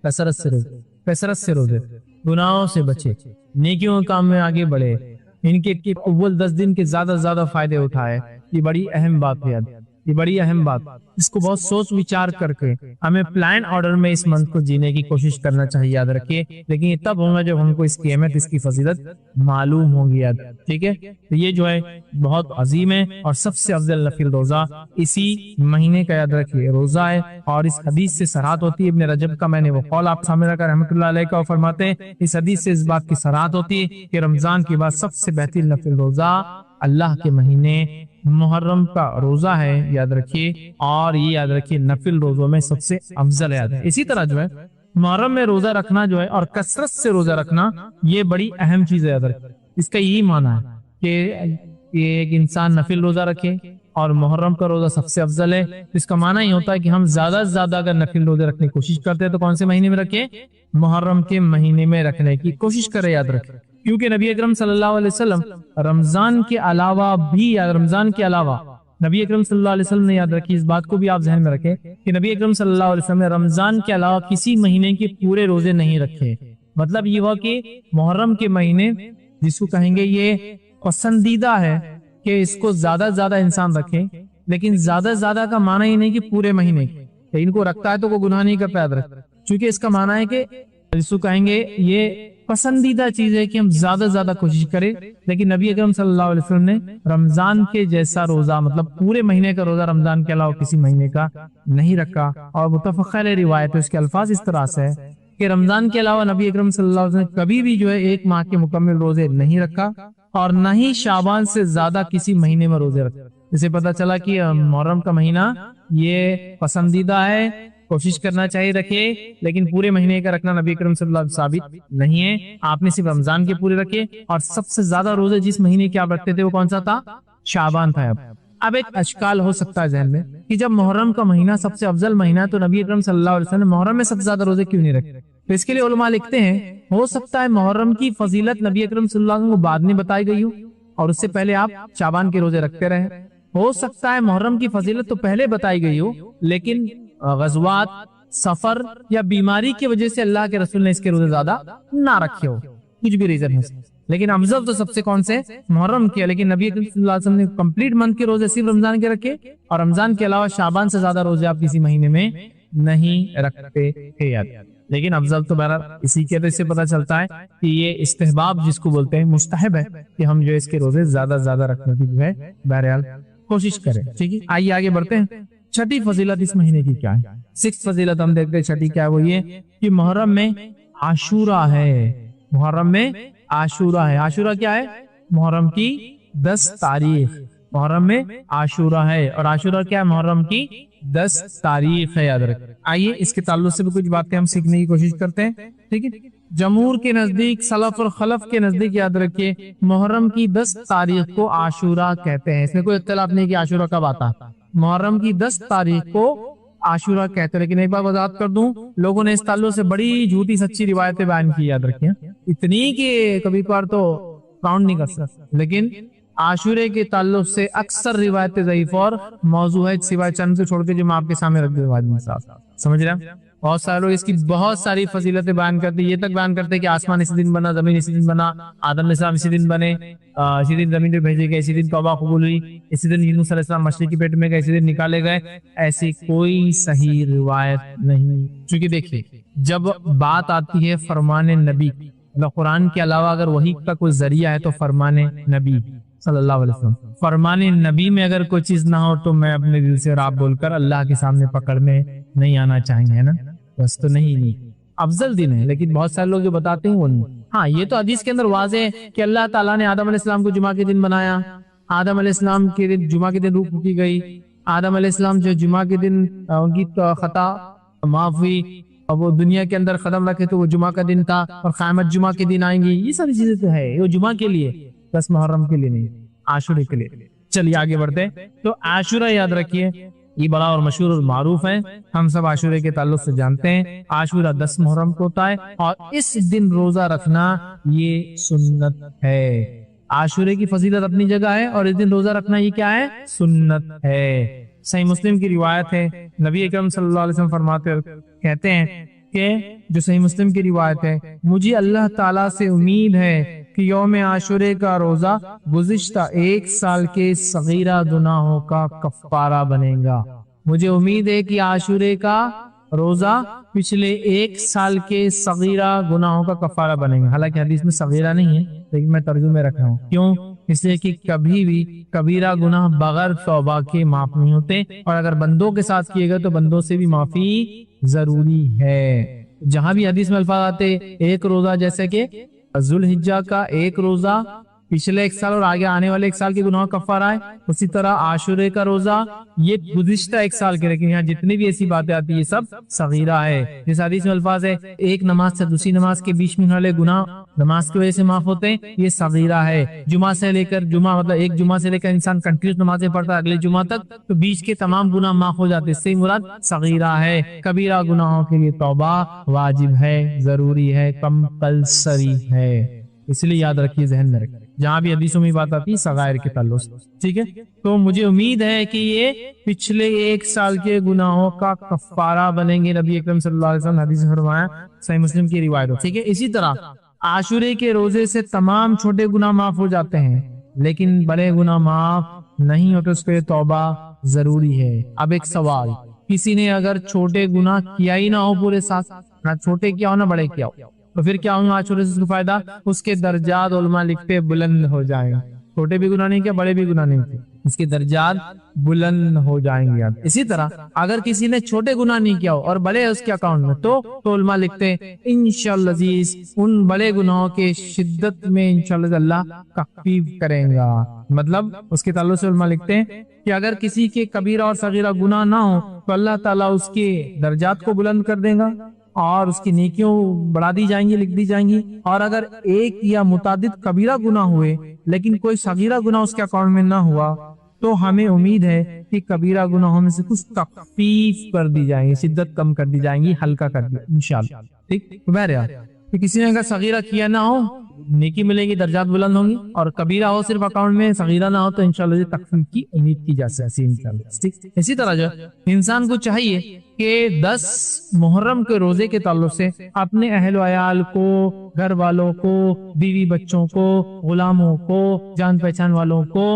کثرت سے روزے، کثرت سے روزے، گناہوں سے بچے، نیکیوں کے کام میں آگے بڑھے، ان کے اول 10 دن کے زیادہ زیادہ فائدے اٹھائے۔ یہ بڑی اہم بات ہے، یہ بڑی اہم بات، اس کو بہت سوچ وچار کر کے ہمیں پلان آرڈر میں اس منتھ کو جینے کی کوشش کرنا چاہیے، یاد رکھیے۔ لیکن یہ تب ہوگا جب ہم کو اس کی اہمیت، اس کی فضیلت معلوم ہوگی، یاد، ٹھیک ہے۔ تو یہ جو ہے بہت عظیم ہے، اور سب سے افضل نفل روزہ اسی مہینے کا، یاد رکھیے، روزہ ہے۔ اور اس حدیث سے صراحت ہوتی ہے، ابن رجب کا میں نے وہ قول آپ سامنے رکھا رحمۃ اللہ علیہ کا، فرماتے ہیں اس حدیث سے اس بات کی صراحت ہوتی ہے کہ رمضان کے بعد سب سے بہترین نفل روزہ اللہ کے مہینے محرم کا روزہ ہے، یاد رکھیے۔ اور یہ یاد رکھیے نفل روزوں میں سب سے افضل ہے۔ اسی طرح جو ہے محرم میں روزہ رکھنا جو ہے، اور کثرت سے روزہ رکھنا، یہ بڑی اہم چیز ہے، یاد رکھیے۔ اس کا یہی معنی ہے کہ ایک انسان نفل روزہ رکھے اور محرم کا روزہ سب سے افضل ہے۔ اس کا معنی یہ ہوتا ہے کہ ہم زیادہ سے زیادہ اگر نفل روزے رکھنے کی کوشش کرتے ہیں تو کون سے مہینے میں رکھیں؟ محرم کے مہینے میں رکھنے کی کوشش کریں، یاد رکھیں۔ کیونکہ نبی اکرم صلی اللہ علیہ وسلم رمضان کے علاوہ بھی، رمضان کے علاوہ نبی اکرم صلی اللہ علیہ وسلم نے، یاد رکھی اس بات کو بھی آپ ذہن میں رکھیں کہ نبی اکرم صلی اللہ علیہ وسلم نے رمضان کے علاوہ کسی مہینے کے پورے روزے نہیں رکھے۔ مطلب یہ ہوا کہ محرم کے مہینے جس کو کہیں گے یہ پسندیدہ ہے کہ اس کو زیادہ زیادہ انسان رکھے، لیکن زیادہ زیادہ کا معنی یہ نہیں کہ پورے مہینے کہ ان کو رکھتا ہے تو وہ گناہ نہیں کرتا، یاد رکھ، چونکہ اس کا معنی ہے کہ جس کو کہیں گے یہ پسندیدہ چیز ہے کہ ہم زیادہ زیادہ کوشش کریں۔ لیکن نبی اکرم صلی اللہ علیہ وسلم نے رمضان کے جیسا روزہ، مطلب پورے مہینے کا روزہ رمضان کے علاوہ کسی مہینے کا نہیں رکھا۔ اور متفق علیہ روایت ہے، اس کے الفاظ اس طرح سے ہے کہ رمضان کے علاوہ نبی اکرم صلی اللہ علیہ وسلم نے کبھی بھی جو ہے ایک ماہ کے مکمل روزے نہیں رکھا، اور نہ ہی شعبان سے زیادہ کسی مہینے میں روزے رکھا۔ اسے پتہ چلا کہ محرم کا مہینہ یہ پسندیدہ ہے، کوشش کرنا چاہیے رکھے، لیکن پورے مہینے کا رکھنا نبی اکرم صلی اللہ علیہ وسلم ثابت نہیں ہے۔ آپ نے صرف رمضان کے پورے رکھے، اور سب سے زیادہ روزے جس مہینے کے آپ رکھتے تھے وہ کون سا تھا؟ شعبان تھا۔ اب ایک اشکال ہو سکتا ہے ذہن میں کہ جب محرم کا مہینہ سب سے افضل مہینہ ہے تو نبی اکرم صلی اللہ علیہ وسلم محرم میں سب سے زیادہ روزے کیوں نہیں رکھے؟ تو اس کے لیے علماء لکھتے ہیں ہو سکتا ہے محرم کی فضیلت نبی اکرم صلی اللہ علیہ وسلم کو بعد میں بتائی گئی ہو، اور اس سے پہلے آپ شعبان کے روزے رکھتے رہے۔ ہو سکتا ہے محرم کی فضیلت تو پہلے بتائی گئی ہو، لیکن غزوات، سفر یا بیماری کی وجہ سے اللہ کے رسول نے اس کے روزے زیادہ نہ رکھے ہو، کچھ بھی ریزن ہے، لیکن افضل تو سب سے کون سے؟ محرم کیا۔ لیکن نبی اکرم صلی اللہ علیہ وسلم نے کمپلیٹ منتھ کے روزے صرف رمضان کے رکھے، اور رمضان کے علاوہ شعبان سے زیادہ روزے آپ کسی مہینے میں نہیں رکھتے تھے، یاد۔ لیکن افضل تو بہرحال اسی کے سے پتہ چلتا ہے کہ یہ استحباب جس کو بولتے ہیں، مستحب ہے کہ ہم جو اس کے روزے زیادہ زیادہ رکھنے کی جو ہے بہرحال کوشش کریں، ٹھیک ہے۔ آئیے آگے بڑھتے ہیں۔ چھٹی فضیلت اس مہینے کی کیا ہے؟ 6 فضیلت ہم دیکھتے ہیں، چھٹی کیا ہے؟ وہ یہ کہ محرم میں عاشورہ ہے۔ محرم میں عاشورہ ہے۔ عاشورہ کیا ہے؟ محرم کی 10 تاریخ محرم میں عاشورہ ہے، اور عاشورہ کیا ہے؟ محرم کی 10 تاریخ ہے، یاد رکھیں۔ آئیے اس کے تعلق سے بھی کچھ باتیں ہم سیکھنے کی کوشش کرتے ہیں، ٹھیک ہے۔ جمہور کے نزدیک، سلف اور خلف کے نزدیک، یاد رکھیے محرم کی 10 تاریخ کو عاشورہ کہتے ہیں۔ اس میں کوئی اختلاف نہیں کہ عاشورہ کب آتا۔ محرم کی 10 تاریخ کو عاشورہ کہتے ہیں، لیکن ایک بار وضاحت کر دوں، لوگوں نے اس تعلق سے بڑی جھوٹی سچی روایتیں بیان کی، یاد رکھیں، اتنی کہ کبھی کبھار تو کاؤنٹ نہیں کر سکتے۔ لیکن عاشورے کے تعلق سے اکثر روایتیں ضعیف اور موضوع ہے، سوائے چند سے چھوڑ کے جو میں آپ کے سامنے رکھ دوں، سمجھ رہے ہیں؟ بہت سارے لوگ اس کی بہت ساری فضیلتیں بیان کرتے، یہ تک بیان کرتے کہ آسمان اسی دن بنا، زمین اسی دن بنا، آدم علیہ السلام اسی دن بنے، اسی دن زمین پہ بھیجے گئے، اسی دن توبہ قبول ہوئی، اسی دن یونس علیہ السلام مچھلی کی پیٹ میں گئے، اسی دن نکالے گئے۔ ایسی کوئی صحیح روایت نہیں، چونکہ دیکھیے جب بات آتی ہے فرمان نبی، قرآن کے علاوہ اگر وحی کا کوئی ذریعہ ہے تو فرمان نبی، صلی اللہ علیہ وسلم۔ فرمانے نبی میں اگر کوئی چیز نہ ہو تو میں اپنے دل سے راب بول کر اللہ کے سامنے پکڑنے نہیں آنا چاہیں گے نا، بس تو نہیں افضل دن ہے، لیکن بہت سارے لوگ جو بتاتے ہیں وہ نہیں۔ ہاں یہ تو حدیث کے اندر واضح ہے کہ اللہ تعالیٰ نے آدم علیہ السلام کو جمعہ کے دن بنایا، آدم علیہ السلام کے دن جمعہ کے دن روح پھونکی گئی، آدم علیہ السلام جو جمعہ کے دن ان کی خطا معاف ہوئی، اور وہ دنیا کے اندر قدم رکھے تو وہ جمعہ کا دن تھا، اور قیامت جمعہ کے دن آئیں گی۔ یہ ساری چیزیں تو ہے، وہ جمعہ کے لیے، 10 محرم کے لیے نہیں، عاشورے کے لیے۔ چلیے آگے بڑھتے، تو عاشورہ یاد رکھیے یہ بڑا اور مشہور اور معروف ہے، ہم سب عاشورے کے تعلق سے جانتے ہیں۔ عاشورہ 10 محرم کو ہوتا ہے، اور اس دن روزہ رکھنا یہ سنت ہے۔ عاشورے کی فضیلت اپنی جگہ ہے، اور اس دن روزہ رکھنا یہ کیا ہے؟ سنت ہے۔ صحیح مسلم کی روایت ہے، نبی اکرم صلی اللہ علیہ وسلم فرماتے کہتے ہیں کہ جو صحیح مسلم کی روایت ہے، مجھے اللہ تعالیٰ سے امید ہے کہ یوم عاشورے کا روزہ گزشتہ 1 سال کے صغیرہ گناہوں کا کفارہ بنے گا۔ مجھے امید ہے کہ عاشورے کا روزہ پچھلے 1 سال کے صغیرہ گناہوں کا کفارہ بنے گا۔ حالانکہ حدیث میں صغیرہ نہیں ہے، لیکن میں ترجمے رکھ رہا ہوں۔ کیوں؟ اس لیے کہ کبھی بھی کبیرہ گناہ بغیر توبہ کے معاف نہیں ہوتے، اور اگر بندوں کے ساتھ کیے گئے تو بندوں سے بھی معافی ضروری ہے۔ جہاں بھی حدیث میں الفاظ آتے، ایک روزہ جیسے کہ ذوالحجہ کا ایک روزہ پچھلے 1 سال اور آگے آنے والے 1 سال کے گناہ کا کفارہ ہے، اسی طرح عاشورے کا روزہ یہ گزشتہ 1 سال کے، لیکن یہاں جتنی بھی ایسی باتیں آتی ہیں یہ سب صغیرہ ہے۔ جس حدیث میں الفاظ ہے ایک نماز سے دوسری نماز کے بیچ میں والے گناہ نماز کی وجہ سے معاف ہوتے ہیں، یہ صغیرہ ہے۔ جمعہ سے لے کر جمعہ، مطلب ایک جمعہ سے لے کر انسان کنٹینیوس نمازیں پڑھتا ہے اگلے جمعہ تک، تو بیچ کے تمام گناہ معاف ہو جاتے ہیں، اس سے مراد صغیرہ ہے۔ کبیرہ گناہوں کے لیے توبہ واجب ہے، ضروری ہے، کمپلسری ہے، اس لیے یاد رکھیے، ذہن میں رکھیے جہاں بھی حدیثوں میں بات آتی ہے صغائر کے تعلق سے، ٹھیک ہے۔ تو مجھے امید ہے کہ یہ پچھلے 1 سال کے گناہوں کا کفارہ بنیں گے، نبی اکرم صلی اللہ علیہ وسلم حدیث میں فرمایا، صحیح مسلم کی روایت ہے، ٹھیک ہے۔ اسی طرح عاشورے کے روزے سے تمام چھوٹے گناہ معاف ہو جاتے ہیں، لیکن بڑے گناہ معاف نہیں ہوتے، اس پہ توبہ ضروری ہے۔ اب ایک سوال، کسی نے اگر چھوٹے گناہ کیا ہی نہ ہو پورے ساتھ، نہ چھوٹے کیا ہو نہ بڑے کیا ہو، تو پھر کیا ہوگا؟ عاشورے سے اس کو فائدہ، اس کے درجات علماء لکھتے بلند ہو جائیں گے۔ چھوٹے بھی گناہ نہیں کیا، بڑے بھی گناہ نہیں کیا، اس کے درجات بلند ہو جائیں گے۔ اسی طرح اگر کسی نے چھوٹے گناہ نہیں کیا ہو اور بڑے اس کے اکاؤنٹ میں، تو علماء لکھتے ہیں انشاءاللہ عزیز ان بڑے گناہوں کے شدت میں انشاءاللہ اللہ تخفیف کریں گا۔ مطلب اس کے تعلق سے علماء لکھتے ہیں کہ اگر کسی کے کبیرہ اور صغیرہ گناہ نہ ہو تو اللہ تعالیٰ اس کے درجات کو بلند کر دے گا، اور اس کی نیکیوں بڑھا دی جائیں گی، لکھ دی جائیں گی۔ اور اگر ایک یا متعدد کبیرہ گناہ ہوئے لیکن کوئی صغیرہ گناہ اس کے اکاؤنٹ میں نہ ہوا، تو ہمیں امید ہے کہ کبیرہ گناہوں میں سے کچھ تخفیف کر دی جائیں گی، شدت کم کر دی جائیں گی، ہلکا کر دی انشاءاللہ، ٹھیک۔ بہرحال کہ کسی نے اگر صغیرہ کیا نہ ہو نیکی ملے گی، درجات بلند ہوں گی، اور کبیرہ ہو صرف اکاؤنٹ میں، صغیرہ نہ ہو تو انشاءاللہ تخفیف کی امید کی جا سکتی ہے انشاءاللہ، ٹھیک۔ اسی طرح جو انسان کو چاہیے کہ 10 محرم کے روزے کے تعلق سے اپنے اہل و عیال کو، گھر والوں کو، بیوی بچوں کو، غلاموں کو، جان پہچان والوں کو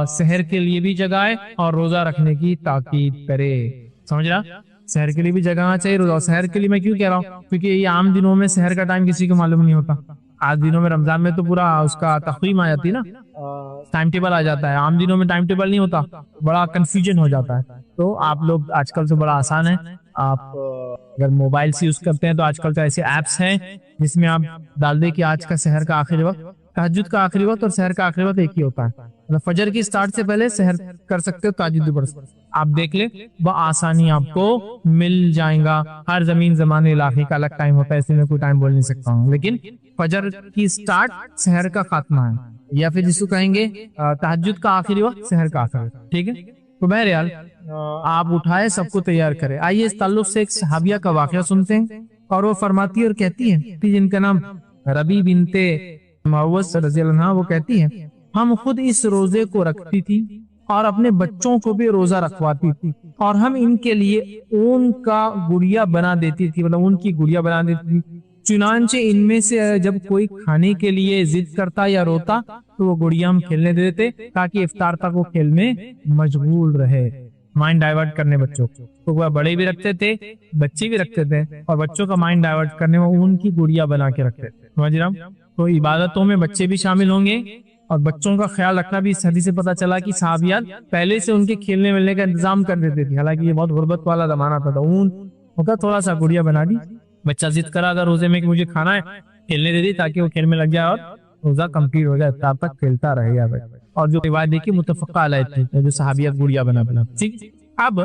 سحر کے لیے بھی جگائے اور روزہ رکھنے کی تاکید کرے۔ سمجھ رہا؟ سحر کے لیے بھی جگانا چاہیے روزہ۔ سحر کے لیے میں کیوں کہہ رہا ہوں؟ کیونکہ یہ عام دنوں میں سحر کا ٹائم کسی کو معلوم نہیں ہوتا، آج دنوں میں رمضان میں تو پورا اس کا تقویم آ جاتی ہے نا، ٹائم ٹیبل آ جاتا ہے، عام دنوں میں ٹائم ٹیبل نہیں ہوتا، بڑا کنفیوژن ہو جاتا ہے۔ تو آپ لوگ آج کل تو بڑا آسان ہے، آپ اگر موبائل سے یوز کرتے ہیں تو آج کل تو ایسے ایپس ہیں جس میں آپ ڈال دیں کہ آج کا سحر کا آخری وقت، تہجد کا آخری وقت اور سحر کا آخری وقت ایک ہی ہوتا ہے، مطلب فجر کی سٹارٹ سے پہلے سحر کر سکتے ہو، تہجد بھی پڑھ سکتے ہو، آپ دیکھ لیں بآسانی آپ کو مل جائیں گا۔ ہر زمین زمانے علاقے کا الگ ٹائم ہوتا ہے، اس میں کوئی ٹائم بول نہیں سکتا ہوں، لیکن فجر کی سٹارٹ سحر کا خاتمہ ہے، یا پھر جس کو کہیں گے تہجد کا آخری وقت سحر کا آخری وقت، ٹھیک ہے۔ تو بہرحال آپ اٹھائے، سب کو تیار کرے۔ آئیے اس تعلق سے ایک صحابیہ کا واقعہ سنتے ہیں، اور وہ فرماتی ہے اور کہتی ہے، جن کا نام ربی بنت معوذ رضی اللہ عنہ، وہ کہتی ہے ہم خود اس روزے کو رکھتی تھی اور اپنے بچوں کو بھی روزہ رکھواتی تھی، اور ہم ان کے لیے اون کا گڑیا بنا دیتی تھی، مطلب ان کی گڑیا بنا دیتی تھی۔ چنانچہ ان میں سے جب کوئی کھانے کے لیے ضد کرتا یا روتا تو وہ گڑیا ہم کھیلنے دے دیتے تاکہ افطار تک وہ کھیل میں مشغول رہے، مائنڈ ڈائیورٹ کرنے بچوں کو۔ تو وہ بڑے بھی رکھتے تھے، بچے بھی رکھتے تھے، اور بچوں کا مائنڈ ڈائیورٹ کرنے میں ان کی گڑیا بنا کے رکھتے تھے۔ سمجھ رہا ہوں؟ تو عبادتوں میں بچے بھی شامل ہوں گے اور بچوں کا خیال رکھنا بھی اس حدیث سے پتہ چلا کہ صحابیات پہلے سے ان کے کھیلنے ملنے کا انتظام کر دیتے تھے، حالانکہ یہ بہت غربت والا زمانہ تھا، تو اون ہوتا تھوڑا سا گڑیا بنا دی، بچہ ضد کرا اگر روزے میں کہ مجھے کھانا ہے، کھیلنے دے دی تاکہ وہ کھیل میں لگ جائے اور روزہ کمپلیٹ ہو جائے، تب تک کھیلتا رہے گا۔ اور جو روایت دیکھی متفقہ علیہ تھی، جو صحابیات گڑیا بنا ٹھیک۔ اب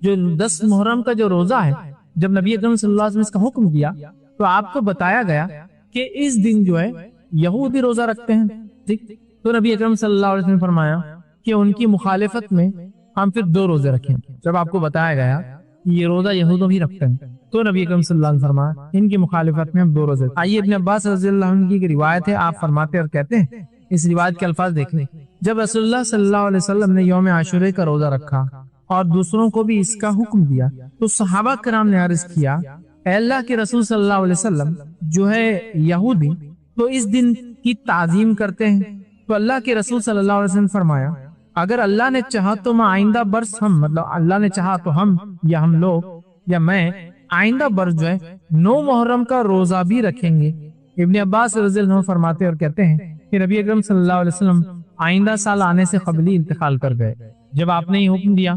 جو 10 محرم کا جو روزہ ہے، جب نبی اکرم صلی اللہ علیہ وسلم نے اس کا حکم دیا تو آپ کو بتایا گیا کہ اس دن جو ہے یہودی روزہ رکھتے ہیں، ٹھیک، تو نبی اکرم صلی اللہ علیہ وسلم نے فرمایا کہ ان کی مخالفت میں ہم پھر 2 روزے رکھیں۔ جب آپ کو بتایا گیا کہ یہ روزہ یہودوں بھی رکھتے ہیں تو نبی اکرم صلی اللہ علیہ وسلم فرمایا ان کی مخالفت میں ہم 2 روزے۔ آئیے ابن عباس رضی اللہ عنہ کی روایت ہے، آپ فرماتے اور کہتے ہیں، اس روایت کے الفاظ دیکھ لیں، جب رسول اللہ صلی اللہ علیہ وسلم نے یوم عاشورہ کا روزہ رکھا اور دوسروں کو بھی اس کا حکم دیا تو صحابہ کرام نے عرض کیا، اے اللہ کے رسول صلی اللہ علیہ وسلم، جو ہے یہودی تو اس دن کی تعظیم کرتے ہیں، تو اللہ کے رسول صلی اللہ علیہ وسلم نے فرمایا اگر اللہ نے چاہا تو میں آئندہ برس ہم، مطلب اللہ نے چاہا تو ہم یا ہم لوگ یا میں آئندہ برس جو ہے 9 محرم کا روزہ بھی رکھیں گے۔ ابن عباس رضی اللہ عنہ فرماتے اور کہتے ہیں کہ نبی اکرم صلی اللہ علیہ وسلم آئندہ سال آنے سے قبل ہی انتقال کر گئے، جب آپ نے یہ حکم دیا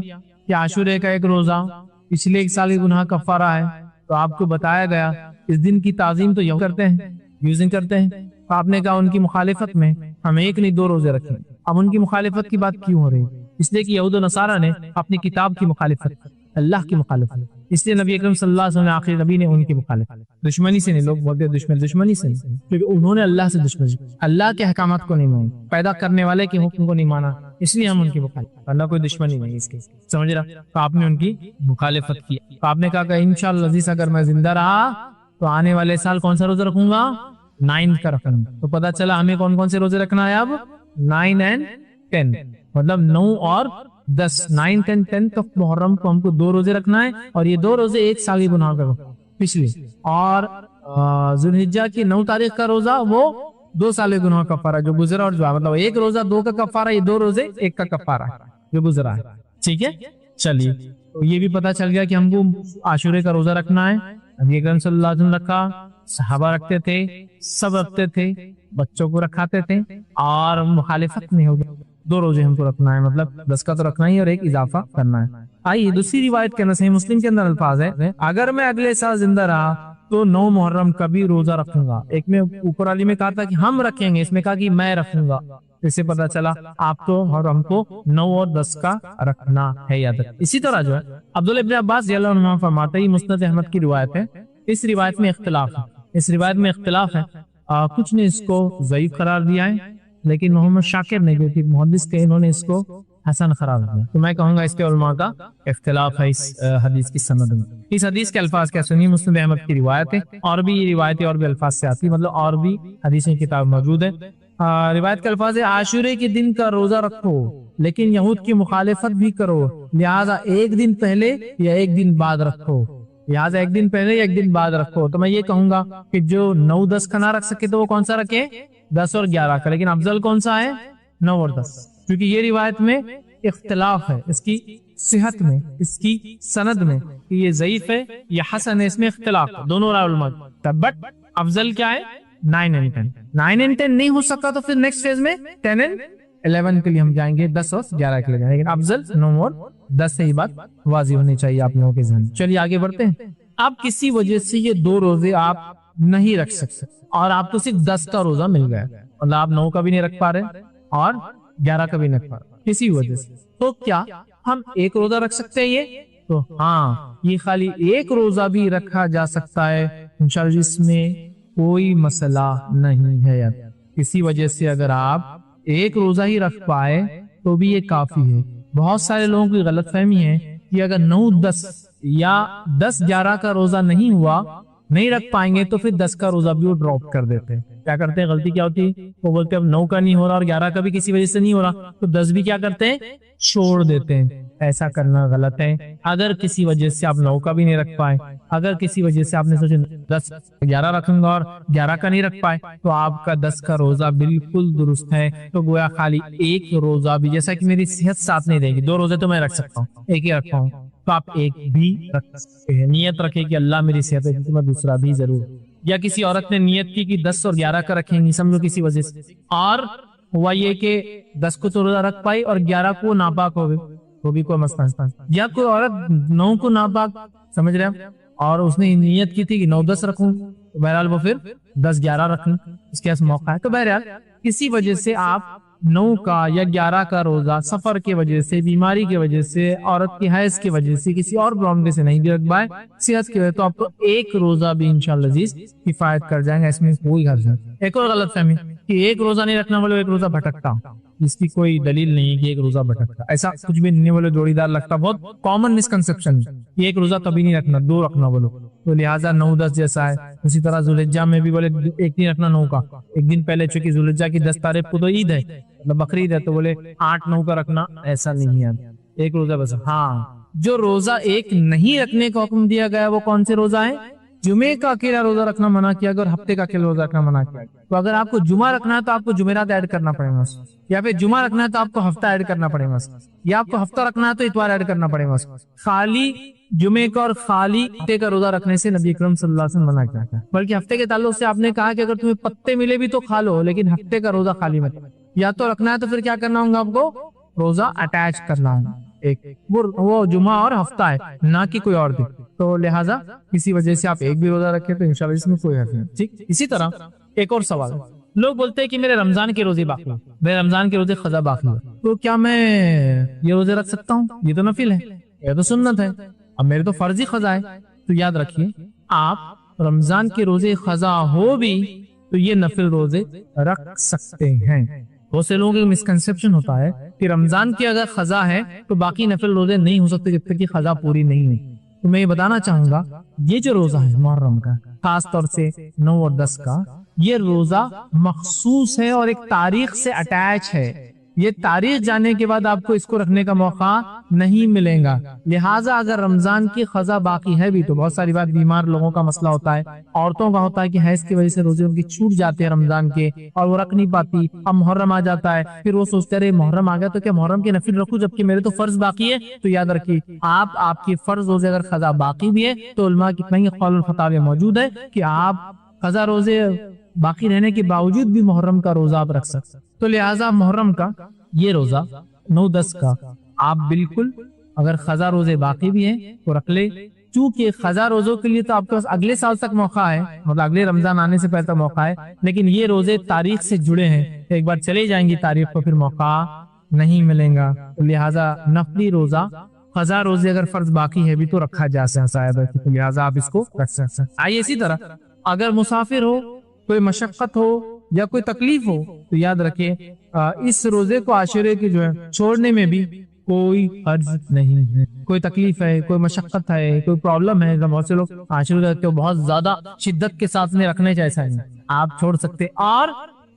کہ عاشورہ کا ایک روزہ پچھلے 1 سال کے گناہ کفارہ ہے، تو آپ کو بتایا گیا اس دن کی تعظیم تو یہود کرتے ہیں، یوزنگ کرتے ہیں، تو آپ نے کہا ان کی مخالفت میں ہم 1 نہیں 2 روزے رکھیں۔ اب ان کی مخالفت کی بات کیوں ہو رہی ہے؟ اس لیے کہ یہود و نصارہ نے اپنی کتاب کی مخالفت، اللہ کی مخالفت، اس لیے نبی اکرم صلی اللہ علیہ وسلم آخری نبی نے ان کی مخالفت، دشمنی سے نہیں، لوگ بولتے ہیں دشمنی سے نہیں، کیونکہ انہوں نے اللہ سے دشمنی، اللہ کے احکامات کو نہیں مانا، پیدا کرنے والے کے حکم کو نہیں مانا، اس لیے ہم ان کی مخالفت، اللہ کوئی دشمنی نہیں اس کی، سمجھ رہا؟ تو آپ نے ان کی مخالفت کی، تو آپ نے کہا کہ انشاءاللہ عزیز اگر میں زندہ رہا تو آنے والے سال کون سا روزہ رکھوں گا؟ 9 کا رکھوں گا۔ تو پتہ چلا ہمیں کون کون سے روزے رکھنا ہے اب؟ 9 اور 10، مطلب 9 اور 10، 9 اور 10 محرم کو ہم کو 2 روزے رکھنا ہے، اور یہ 2 روزے 1 سال کی گناہ کا پچھلے، اور ذوالحجہ کی 9 تاریخ کا روزہ وہ 2 سال کے گناہ کا کفارہ جو گزرا، اور جو مطلب 1 روزہ 2 کا کفارہ، یہ 2 روزے 1 کا کفارہ جو گزرا ہے، ٹھیک ہے۔ چلیے، تو یہ بھی پتہ چل گیا کہ ہم کو عاشورہ کا روزہ رکھنا ہے، نبی اکرم صلی اللہ علیہ وسلم رکھا، صحابہ رکھتے تھے، سب رکھتے تھے، بچوں کو رکھاتے تھے، اور مخالفت نہیں ہوگی، 2 روزے ہم کو رکھنا ہے، مطلب 10 کا تو رکھنا ہی اور 1 اضافہ کرنا ہے۔ آئیے دوسری روایت کے اندر صحیح مسلم کے اندر الفاظ ہے، اگر میں اگلے سال زندہ رہا تو 9 محرم کا بھی روزہ رکھوں گا۔ ایک میں اوپر والی میں کہا تھا کہ ہم رکھیں گے، اس میں کہا کہ میں رکھوں گا، اس سے پتہ چلا آپ کو اور ہم کو 9 اور 10 کا رکھنا ہے، یاد رکھ۔ اسی طرح جو ہے عبداللہ ابن عباس رضی اللہ عنہ فرماتے ہیں، مسند احمد کی روایت ہے، اس روایت میں اختلاف ہے، اس روایت میں اختلاف ہے، کچھ نے اس کو ضعیف قرار دیا ہے، لیکن محمد شاکر نے جو کہ محدث تھے انہوں نے اس کو حسن قرار دیا، تو میں کہوں گا اس کے علماء کا اختلاف ہے اس حدیث کی سند میں۔ اس حدیث کے الفاظ کیا سنی؟ مسند احمد کی روایت ہے، اور بھی یہ روایتیں اور بھی الفاظ سے آتی، مطلب اور بھی حدیثیں کتاب موجود ہے۔ روایت کے الفاظ ہے، عاشورہ کے دن کا روزہ رکھو لیکن یہود کی مخالفت بھی کرو، لہذا 1 دن پہلے یا 1 دن بعد رکھو، لہٰذا 1 دن پہلے یا 1 دن بعد رکھو۔ تو میں یہ کہوں گا کہ جو 9 10 کا نہ رکھ سکے تو وہ کون سا رکھے؟ 10 اور 11 کا، لیکن افضل کون سا ہے؟ 9 اور 10، کیونکہ یہ روایت میں اختلاف ہے، اس کی صحت میں، اس کی سند میں، کہ یہ ضعیف ہے یا حسن ہے، اس میں اختلاف ہے، دونوں رائے علماء، بٹ افضل کیا ہے؟ 9 اور 10۔ 9 اور 10 نہیں ہو سکا تو پھر نیکسٹ فیز میں 10 اور 11 کے لیے ہم جائیں گے، 10 اور 11 کے لیے جائیں گے، لیکن افضل 9 اور 10 سے ہی بات واضح ہونی چاہیے آپ لوگوں کے ذہن۔ چلیے آگے بڑھتے ہیں۔ اب کسی وجہ سے یہ 2 روزے آپ نہیں رکھ سکتے اور آپ کو صرف 10 کا روزہ مل گیا، مطلب آپ 9 کا بھی نہیں رکھ پا رہے اور 11 کا بھی نہیں رکھ پا رہے کسی وجہ سے، تو کیا ہم 1 روزہ رکھ سکتے ہیں؟ یہ تو ہاں، یہ خالی 1 روزہ بھی رکھا جا سکتا ہے انشاءاللہ، اس میں کوئی مسئلہ نہیں ہے۔ کسی وجہ سے اگر آپ 1 روزہ ہی رکھ پائے تو بھی یہ کافی ہے۔ بہت سارے لوگوں کی غلط فہمی ہے کہ اگر 9 10 یا 10 11 کا روزہ نہیں ہوا، نہیں رکھ پائیں گے تو پھر 10 کا روزہ بھی وہ ڈراپ کر دیتے ہیں۔ کیا کرتے ہیں؟ غلطی کیا ہوتی ہے؟ وہ بولتے ہیں اب 9 کا نہیں ہو رہا اور 11 کا بھی کسی وجہ سے نہیں ہو رہا تو 10 بھی کیا کرتے ہیں؟ چھوڑ دیتے ہیں۔ ایسا کرنا غلط ہے۔ اگر کسی وجہ سے آپ 9 کا بھی نہیں رکھ پائے، اگر کسی وجہ سے آپ نے سوچے 10 11 رکھوں گا اور 11 کا نہیں رکھ پائے، تو آپ کا 10 کا روزہ بالکل درست ہے۔ تو گویا خالی 1 روزہ بھی، جیسا کہ میری صحت ساتھ نہیں دے گی، 2 روزے تو میں رکھ سکتا ہوں، 1 ہی رکھتا ہوں، تو آپ 1 بھی رکھ سکتے ہیں۔ نیت رکھے کہ اللہ میری صحت ہے تو میں دوسرا بھی ضرور، یا کسی عورت نے نیت کی کہ 10 اور 11 کا رکھیں گی، سمجھو کسی وجہ سے، اور ہوا یہ کہ 10 کو تو روزہ رکھ پائی اور 11 کو ناپاک ہو گئی، وہ بھی کوئی مسئلہ نہیں، یا کوئی عورت 9 کو ناپاک، سمجھ رہے ہیں، اور اس نے نیت کی تھی کہ 9-10 رکھوں، تو بہرحال وہ پھر 10-11 رکھیں، اس کے پاس موقع ہے۔ تو بہرحال کسی وجہ سے آپ 9 کا یا 11 کا روزہ سفر کی وجہ سے، بیماری کی وجہ سے، عورت کی حیض کی وجہ سے، کسی اور پرابلم سے نہیں بھی رکھ پائے، صحت کی وجہ، تو آپ کو ایک روزہ بھی انشاءاللہ عزیز کفایت کر جائیں گے، اس میں کوئی حرج نہیں۔ ایک اور غلط فہمی کہ ایک روزہ نہیں رکھنا والے ایک روزہ بھٹکتا، اس کی کوئی دلیل نہیں ہے کہ ایک روزہ بھٹکتا، ایسا کچھ بھی نہیں، بولے جوڑی دار لگتا، بہت کامن مسکنسپشن ہے، ایک روزہ کبھی نہیں رکھنا، 2 رکھنا بولو، تو لہٰذا 9-10 جیسا ہے۔ اسی طرح ذوالحجہ میں بھی بولے ایک نہیں رکھنا 9 کا، ایک دن پہلے، چونکہ ذوالحجہ کی 10 تاریخ کو تو عید ہے، مطلب بقرعید ہے، تو بولے 8-9 کا رکھنا، ایسا نہیں ہے، ایک روزہ بس۔ ہاں، جو روزہ ایک نہیں رکھنے کا حکم دیا گیا وہ کون سے روزہ ہیں؟ جمعے کا اکیلا روزہ رکھنا منع کیا گیا اور ہفتے کا اکیلا روزہ رکھنا منع کیا گیا۔ تو اگر آپ کو جمعہ رکھنا ہے تو آپ کو جمعرات ایڈ کرنا پڑے گا، یا پھر جمعہ رکھنا ہے تو آپ کو ہفتہ ایڈ کرنا پڑے گا، یا آپ کو ہفتہ رکھنا ہے تو اتوار ایڈ کرنا پڑے گا۔ خالی جمعے کا اور خالی ہفتے کا روزہ رکھنے سے نبی اکرم صلی اللہ علیہ وسلم منع کیا تھا، بلکہ ہفتے کے تعلق سے آپ نے کہا کہ اگر تمہیں پتے ملے بھی تو کھا لو، لیکن ہفتے کا روزہ خالی مت، یا تو رکھنا ہے تو پھر کیا کرنا ہوگا آپ کو؟ روزہ اٹیچ کرنا ہوگا، ایک وہ جمعہ اور ہفتہ ہے، نہ کہ کوئی اور دن، تو لہٰذا کسی وجہ سے آپ ایک بھی روزہ رکھیں تو انشاءاللہ اس میں کوئی حرج نہیں، ٹھیک۔ اسی طرح ایک اور سوال، لوگ بولتے ہیں کہ میرے رمضان کے روزے باقی ہیں، میرے رمضان کے روزے قضا باقی ہیں، تو کیا میں یہ روزے رکھ سکتا ہوں؟ یہ تو نفل ہے، یہ تو سنت ہے، اب میرے تو فرض ہی قضا ہے۔ تو یاد رکھیے، آپ رمضان کے روزے قضا ہو بھی تو یہ نفل روزے رکھ سکتے ہیں۔ بہت سے لوگوں کا مسکنسپشن ہوتا ہے کہ رمضان کی اگر قضا ہے تو باقی نفل روزے نہیں ہو سکتے جب تک کہ قضا پوری نہیں ہوئی۔ تو میں یہ بتانا چاہوں گا، یہ جو روزہ ہے محرم کا، خاص طور سے 9 اور 10 کا، یہ روزہ مخصوص ہے اور ایک تاریخ سے اٹیچ ہے، یہ تاریخ جانے کے بعد آپ کو اس کو رکھنے کا موقع نہیں ملے گا۔ لہٰذا اگر رمضان کی قضا باقی ہے بھی، تو بہت ساری بات بیمار لوگوں کا مسئلہ ہوتا ہے، عورتوں کا ہوتا ہے کہ حیض کی وجہ سے روزے ان کی چھوٹ جاتے ہیں رمضان کے اور وہ رکھ نہیں پاتی، اب محرم آ جاتا ہے، پھر وہ سوچتے رہے محرم آ گیا تو کیا محرم کے نفل رکھوں جبکہ میرے تو فرض باقی ہے۔ تو یاد رکھیے، آپ کی فرض روزے اگر قضا باقی بھی ہے تو علماء کی کئی قول الفتاوی موجود ہے کہ آپ قضا روزے باقی رہنے کے باوجود بھی محرم کا روزہ آپ رکھ سکتے۔ تو لہٰذا محرم کا یہ روزہ 9-10 کا آپ بالکل، اگر قضا روزے باقی بھی ہیں تو رکھ لے، چونکہ قضا روزوں کے لیے تو آپ کے پاس اگلے سال تک موقع ہے، مطلب اگلے رمضان آنے سے پہلے تک موقع ہے، لیکن یہ روزے تاریخ سے جڑے ہیں، ایک بار چلے جائیں گی تاریخ کو پھر موقع نہیں ملے گا۔ تو لہٰذا نفلی روزہ، قضا روزے اگر فرض باقی ہے بھی تو رکھا جا سکتا ہے، تو لہٰذا آپ اس کو رکھ سکتے ہیں۔ آئیے اسی طرح اگر مسافر ہو، کوئی مشقت ہو یا کوئی تکلیف ہو تو یاد رکھیں اس روزے کو عاشورے کے جو ہے چھوڑنے میں بھی کوئی حرج نہیں ہے۔ کوئی تکلیف ہے، کوئی مشقت ہے، کوئی پرابلم ہے، بہت سے لوگ عاشورے کو بہت زیادہ شدت کے ساتھ میں رکھنے جیسا ہے، آپ چھوڑ سکتے، اور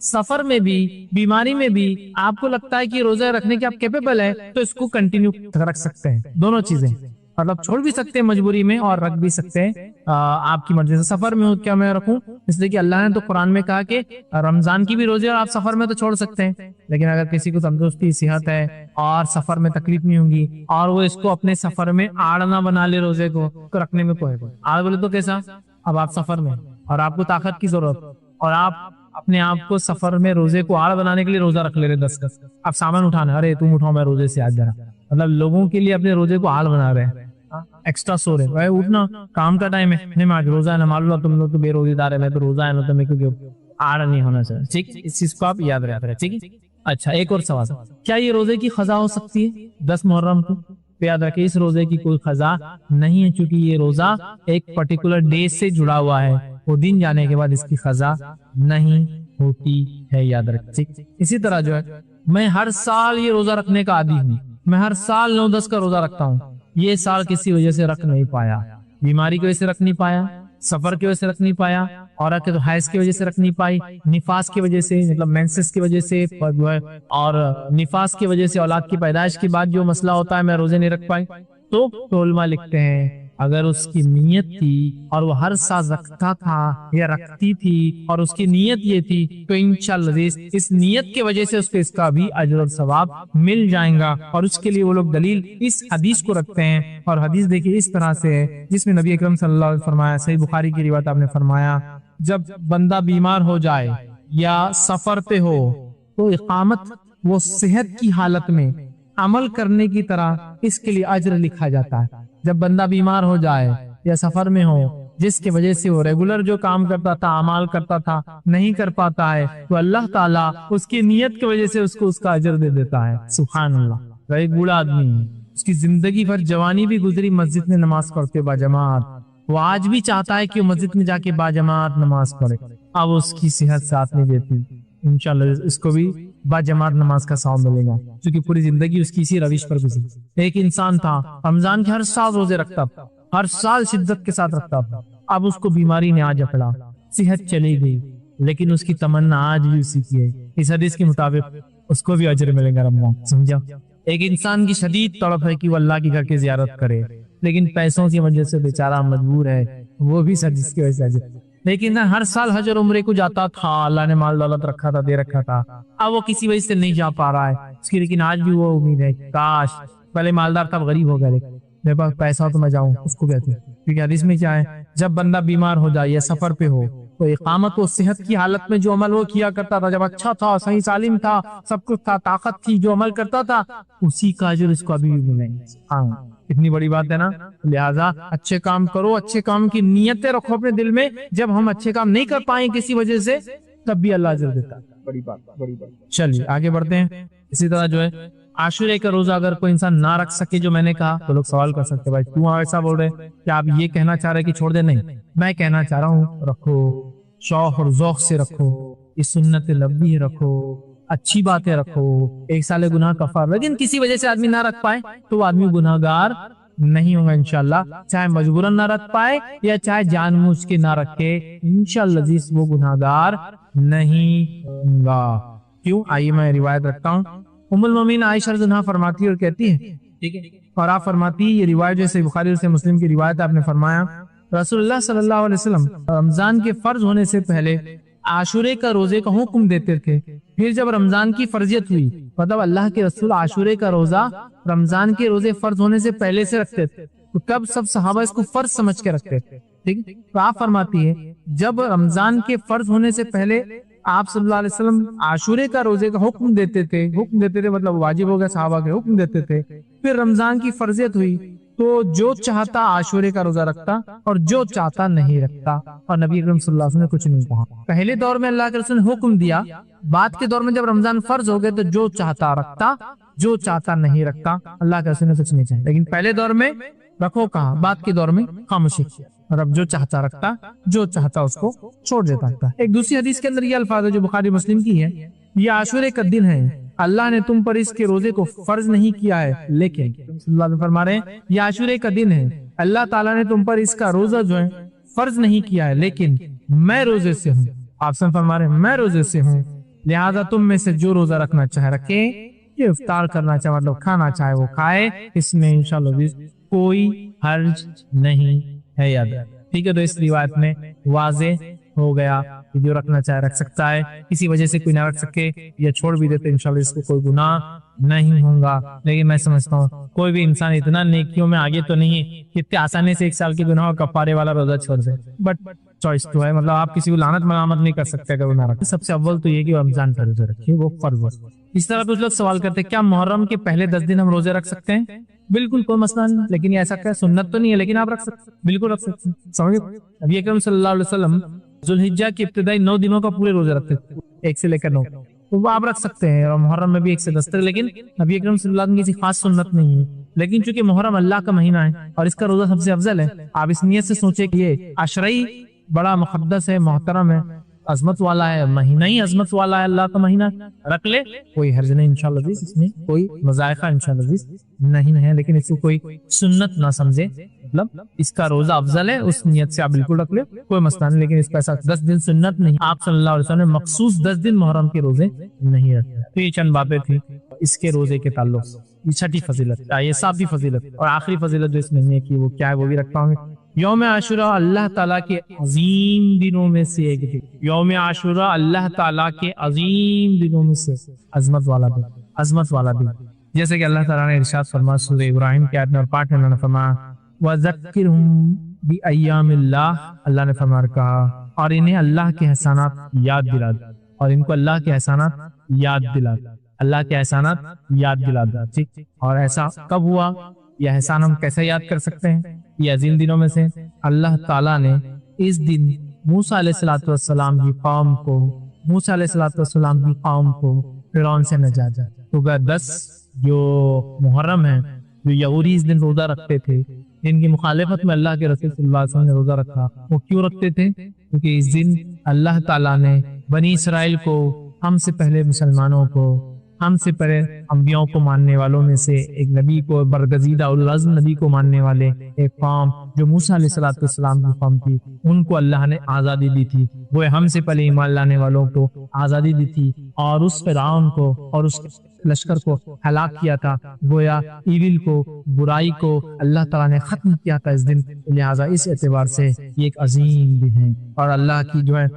سفر میں بھی، بیماری میں بھی آپ کو لگتا ہے کہ روزہ رکھنے کے آپ کیپیبل ہے تو اس کو کنٹینیو رکھ سکتے ہیں، دونوں چیزیں، مطلب چھوڑ بھی سکتے ہیں مجبوری میں اور رکھ بھی سکتے ہیں آپ کی مرضی سے۔ سفر میں ہو کیا میں رکھوں، اس لیے کہ اللہ نے تو قرآن میں کہا کہ رمضان کی بھی روزے اور آپ سفر میں تو چھوڑ سکتے ہیں، لیکن اگر کسی کو تندرستی، صحت ہے اور سفر میں تکلیف نہیں ہوگی اور وہ اس کو اپنے سفر میں آڑ نہ بنا لے روزے کو، تو رکھنے میں کوئی آڑ بولے تو کیسا، اب آپ سفر میں اور آپ کو طاقت کی ضرورت اور آپ اپنے آپ کو سفر میں روزے کو آڑ بنانے کے لیے روزہ رکھ لے رہے 10 اب سامان اٹھانا، ارے تم اٹھاؤ میں روزے سے آج جا رہا، مطلب لوگوں کے لیے اپنے روزے کو آڑ بنا رہے ہیں، ایکسٹرا سو رہے، بھائی اٹھنا کام کا ٹائم ہے، نہیں میں آج روزہ ہے نا، معلوم تم لوگ تو بے روزے دار ہے، میں تو روزہ ہے نا، تو میں کیونکہ آڑ نہیں ہونا چاہیے، ٹھیک، اس چیز کو آپ یاد رکھیں، ٹھیک ہے۔ اچھا ایک اور سوال، کیا یہ روزے کی قضا ہو سکتی ہے 10 محرم کو؟ یاد رکھیں اس روزے کی کوئی قضا نہیں ہے، چونکہ یہ روزہ ایک پرٹیکولر ڈے سے جڑا ہوا ہے، وہ دن جانے کے بعد اس کی قضا نہیں ہوتی ہے، یاد رکھیں۔ اسی طرح جو ہے میں ہر سال یہ روزہ رکھنے کا عادی ہوں، میں ہر سال 9-10 کا روزہ رکھتا ہوں، یہ سال کسی وجہ سے رکھ نہیں پایا، بیماری کی وجہ سے رکھ نہیں پایا، سفر کی وجہ سے رکھ نہیں پایا، عورت کے تو حیض کی وجہ سے رکھ نہیں پائی، نفاس کی وجہ سے مطلب مینسس کی وجہ سے اور نفاس کی وجہ سے اولاد کی پیدائش کے بعد جو مسئلہ ہوتا ہے میں روزے نہیں رکھ پائی، تو علماء لکھتے ہیں اگر اس کی نیت تھی اور وہ ہر سال رکھتا تھا یا رکھتی تھی اور اس کی نیت یہ تھی تو انشاءاللہ اس نیت کی وجہ سے اس کو اس کا بھی اجر اور ثواب مل جائے گا، اور اس کے لیے وہ لوگ دلیل اس حدیث کو رکھتے ہیں، اور حدیث دیکھیے اس طرح سے ہے جس میں نبی اکرم صلی اللہ علیہ وسلم فرمایا، صحیح بخاری کی روایت آپ نے فرمایا، جب بندہ بیمار ہو جائے یا سفر پہ ہو تو اقامت وہ صحت کی حالت میں عمل کرنے کی طرح اس کے لیے اجر لکھا جاتا ہے. جب بندہ بیمار ہو جائے یا سفر میں ہو جس کی وجہ سے وہ ریگولر جو کام کرتا تھا اعمال کرتا تھا نہیں کر پاتا ہے تو اللہ تعالیٰ اس کی نیت کی وجہ سے اس کو اس کا اجر دے دیتا ہے. سبحان اللہ. ایک بوڑھا آدمی ہے, اس کی زندگی بھر جوانی بھی گزری مسجد میں نماز پڑھتے با جماعت, وہ آج بھی چاہتا ہے کہ وہ مسجد میں جا کے با جماعت نماز پڑھے, اب اس کی صحت ساتھ نہیں دیتی. انشاءاللہ اس کو بھی با جماعت نماز کا ثواب ملے گا کیونکہ پوری زندگی اس کی اسی روش پر گزری. ایک انسان تھا رمضان کے ہر سال روزے رکھتا تھا, ہر سال شدت کے ساتھ رکھتا تھا, اب اس کو بیماری نے آج اکڑا, صحت چلی گئی, لیکن اس کی تمنا آج بھی اسی کی ہے. اس حدیث کے مطابق اس کو بھی اجر ملے گا رمضان. سمجھا؟ ایک انسان کی شدید تڑپ ہے کہ وہ اللہ کے گھر کی زیارت کرے, لیکن پیسوں کی وجہ سے بیچارہ مجبور ہے, وہ بھی حدیث کی وجہ سے اجر. لیکن ہر سال حج اور عمرے کو جاتا تھا, اللہ نے مال دولت رکھا تھا, دے رکھا تھا, اب وہ کسی وجہ سے نہیں جا پا رہا ہے اس کی, لیکن آج بھی وہ امید ہے کاش پہلے مالدار تھا غریب ہو گیا, لیکن میرے پاس پیسہ ہو تو میں جاؤں. اس کو کہتے ہیں کیونکہ حدیث میں کیا ہے, جب بندہ بیمار ہو جائے یا سفر پہ ہو تو اقامت و صحت کی حالت میں جو عمل وہ کیا کرتا تھا, جب اچھا تھا, صحیح سالم تھا, سب کچھ تھا, طاقت تھی, جو عمل کرتا تھا اسی کا اجر اس کو ابھی بھی ملے گا. اتنی بڑی بات ہے نا. لہٰذا اچھے کام کرو, اچھے کام کی نیتیں رکھو اپنے دل میں. جب ہم اچھے کام نہیں کر پائیں کسی وجہ سے تب بھی اللہ اجر دیتا ہے. بڑی بات. چلیے آگے بڑھتے ہیں. اسی طرح جو ہے عاشورے کا روزہ اگر کوئی انسان نہ رکھ سکے, جو میں نے کہا, تو لوگ سوال کر سکتے بھائی کیوں ایسا بول رہے, کیا آپ یہ کہنا چاہ رہے کہ چھوڑ دے؟ نہیں, میں کہنا چاہ رہا ہوں رکھو, شوق اور ذوق سے رکھو, یہ سنت لبی رکھو, اچھی باتیں رکھو, ایک سال گناہ کفار. لیکن کسی وجہ سے آدمی نہ رکھ پائے تو وہ آدمی گناہ گار نہیں ہوگا انشاءاللہ, چاہے مجبوراً نہ رکھ پائے یا چاہے جان بوجھ کے نہ رکھے, انشاءاللہ وہ گناہ گار نہیں ہوگا. کیوں؟ آئیے میں روایت رکھتا ہوں. ام المومنین عائشہ رضی اللہ عنہا فرماتی ہے اور کہتی ہے, ٹھیک ہے, اور آپ فرماتی, یہ روایت جیسے بخاری اور مسلم کی روایت آپ نے فرمایا, رسول اللہ صلی اللہ علیہ وسلم رمضان کے فرض ہونے سے پہلے عاشورے کا روزے کا حکم دیتے تھے. پھر جب رمضان کی فرضیت ہوئی, مطلب اللہ کے رسول عاشورے کا روزہ رمضان کے روزے فرض ہونے سے پہلے سے رکھتے تھے, تو تب سب صحابہ اس کو فرض سمجھ کے رکھتے تھے. ٹھیک ہے, تو آپ فرماتی ہے جب رمضان کے فرض ہونے سے پہلے آپ صلی اللہ علیہ وسلم عاشورے کا روزے کا حکم دیتے تھے مطلب واجب ہو گیا, صحابہ کے حکم دیتے تھے. پھر رمضان کی فرضیت ہوئی تو جو چاہتا عاشورے کا روزہ رکھتا اور جو چاہتا نہیں رکھتا, اور نبی اکرم صلی اللہ علیہ وسلم نے کچھ نہیں کہا. پہلے دور میں اللہ کے رسول نے حکم دیا, بعد کے دور میں جب رمضان فرض ہو گئے تو جو چاہتا رکھتا, جو چاہتا نہیں رکھتا. اللہ کے رسول نے کچھ نہیں چاہا, لیکن پہلے دور میں رکھو کہا, بعد کے دور میں خاموشی, اور اب جو چاہتا رکھتا, جو چاہتا اس کو چھوڑ دیتا تھا. ایک دوسری حدیث کے اندر یہ الفاظ ہے جو بخاری مسلم کی ہے, یہ عاشورے کا دن ہے, اللہ نے تم پر اس کے روزے کو فرض نہیں کیا ہے, لیکن اللہ علیہ فرما رہے ہیں یہ عاشورے کا دن ہے, اللہ تعالیٰ نے تم پر اس کا روزہ جو ہے فرض نہیں کیا ہے, لیکن میں روزے سے ہوں. آپ سے فرما رہے ہیں میں روزے سے ہوں, لہذا تم میں سے جو روزہ رکھنا چاہے رکھے, یہ افطار کرنا چاہے مطلب کھانا چاہے وہ کھائے, اس میں انشاءاللہ کوئی حرج نہیں ہے. یاد ہے, ٹھیک ہے. تو اس روایت میں واضح ہو گیا کہ جو رکھنا چاہے رکھ سکتا ہے, کسی وجہ سے کوئی نہ رکھ سکے یا چھوڑ بھی دیتے انشاءاللہ اس کو کوئی گناہ نہیں ہوگا. لیکن میں سمجھتا ہوں کوئی بھی انسان اتنا نیکیوں میں آگے تو نہیں ہے کہ اتنے آسانی سے 1 سال کے گناہ کفارے والا روزہ چھوڑ دے, بٹ چوائس تو ہے, مطلب آپ کسی کو لعنت ملامت نہیں کر سکتے اگر وہ نہ رکھے. سب سے اول تو یہ کہ رمضان کا روزہ رکھے, وہ فرض ہے. اس طرح کچھ لوگ سوال کرتے ہیں کیا محرم کے پہلے 10 دن ہم روزے رکھ سکتے ہیں؟ بالکل کوئی مسئلہ نہیں, لیکن یہ ایسا کہ سنت تو نہیں ہے, لیکن آپ رکھ سکتے ہیں, بالکل رکھ سکتے ہیں. سمجھے؟ نبی اکرم صلی اللہ علیہ وسلم ذوالحجہ کے ابتدائی 9 دنوں کا پورے روزے رکھتے تھے, 1 سے لے کر 9, تو وہ آپ رکھ سکتے ہیں, اور محرم میں بھی 1 سے 10 تک. لیکن نبی اکرم صلی اللہ علیہ وسلم کی کسی خاص سنت نہیں ہے, لیکن چونکہ محرم اللہ کا مہینہ ہے اور اس کا روزہ سب سے افضل ہے, آپ اس نیت سے سوچے کہ یہ عشرئی بڑا مقدس ہے, محترم ہے, عظمت والا ہے, مہینہ ہی عظمت والا ہے, اللہ کا مہینہ, رکھ لے, کوئی حرج نہیں انشاءاللہ. اس میں کوئی مذائقہ انشاءاللہ نہیں ہے, لیکن اس کو کوئی سنت نہ سمجھے, مطلب اس کا روزہ افضل ہے, اس نیت سے آپ بالکل رکھ لے, کوئی مسئلہ نہیں. لیکن اس کا ایسا 10 دن سنت نہیں, آپ صلی اللہ علیہ وسلم نے مخصوص 10 دن محرم کے روزے نہیں رکھے. تو یہ چند باتیں تھیں اس کے روزے کے تعلق سے. یہ چھٹی فضیلت, یہ 7ویں فضیلت, اور آخری فضیلت جو اس مہینے کی وہ کیا ہے وہ بھی رکھتا ہوں. یوم عاشورہ اللہ تعالیٰ کے عظیم دنوں میں سے ایک دن, یوم عاشورہ اللہ تعالیٰ کے عظیم دنوں میں سے عظمت والا دن, عظمت والا دن. جیسے کہ اللہ تعالیٰ نے ارشاد فرمایا سورہ ابراہیم کی آیت نمبر 5 میں, انہوں نے فرمایا وَذَكِّرْهُمْ بِأَيَّامِ اللَّهِ, اللہ نے فرمایا کہا اور انہیں اللہ کے احسانات یاد دلا دیں, اور ان کو اللہ کے احسانات یاد دلاتا، اللہ کے احسانات یاد دلاتا، ٹھیک۔ اور ایسا کب ہوا؟ یہ احسان ہم کیسے یاد کر سکتے ہیں؟ یہ عظیم دنوں میں سے اللہ تعالیٰ نے اس دن موسیٰ علیہ السلام کی قوم کو فرعون سے نجات دی۔ تو 10 جو محرم ہے، جو یہودی اس دن روزہ رکھتے تھے، جن کی مخالفت میں اللہ کے رسول صلی اللہ علیہ وسلم نے روزہ رکھا، وہ کیوں رکھتے تھے؟ کیونکہ اس دن اللہ تعالیٰ نے بنی اسرائیل کو، ہم سے پہلے مسلمانوں کو، ہم سے پہلے انبیاء کو ماننے والوں میں سے ایک نبی کو، برگزیدہ اولوالعزم نبی کو ماننے والے ایک قوم جو موسیٰ علیہ السلام کی قوم تھی، ان کو اللہ نے آزادی دی تھی۔ وہ ہم سے پہلے ایمان لانے والوں کو آزادی دی تھی، اور اس فرعون کو اور اس لشکر کو ہلاک کیا تھا۔ گویا ایول کو، برائی کو اللہ تعالیٰ نے ختم کیا تھا اس دن۔ لہٰذا اس اعتبار سے یہ ایک عظیم دن ہے، اور اللہ کی جو ہے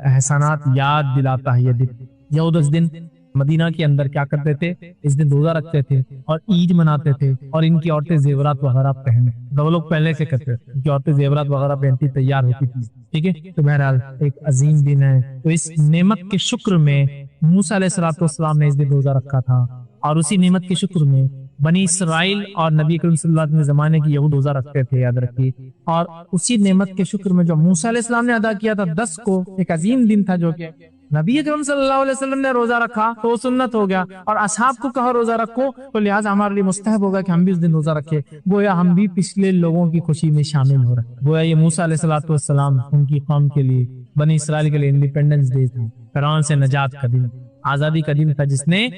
احسانات یاد دلاتا ہے یہ دن۔ یہود اس دن مدینہ کے اندر کیا کرتے تھے؟ اس دن روزہ رکھتے تھے اور عید مناتے تھے، اور ان کی عورتیں زیورات وغیرہ پہنے، وہ لوگ پہلے سے کرتے تھے، ان کی عورتیں زیورات وغیرہ پہنتی تیار ہوتی تھی، ٹھیک ہے۔ تو بہرحال ایک عظیم دن ہے۔ تو اس نعمت کے شکر میں موسیٰ علیہ السلام نے اس دن روزہ رکھا تھا، اور اسی نعمت کے شکر میں بنی اسرائیل اور نبی کریم صلی اللہ علیہ وسلم زمانے کی یہود روزہ رکھتے تھے، یاد رکھیے۔ اور اسی نعمت کے شکر میں جو موسیٰ علیہ السلام نے ادا کیا تھا 10 کو، ایک عظیم دن تھا، جو کہ نبی کریم صلی اللہ علیہ وسلم نے روزہ رکھا تو وہ سنت ہو گیا، اور اصحاب کو کہا روزہ رکھو، تو لہٰذا ہمارے لیے مستحب ہوگا کہ ہم بھی اس دن روزہ رکھے۔ گویا ہم بھی پچھلے لوگوں کی خوشی میں شامل ہو رہے ہیں۔ گویا یہ موسیٰ علیہ السلام ان کی قوم کے لیے، بنی اسرائیل کے لیے انڈیپینڈنس ڈے تھا، فرعون سے نجات کا دن، آزادی کا دن تھا، جس نے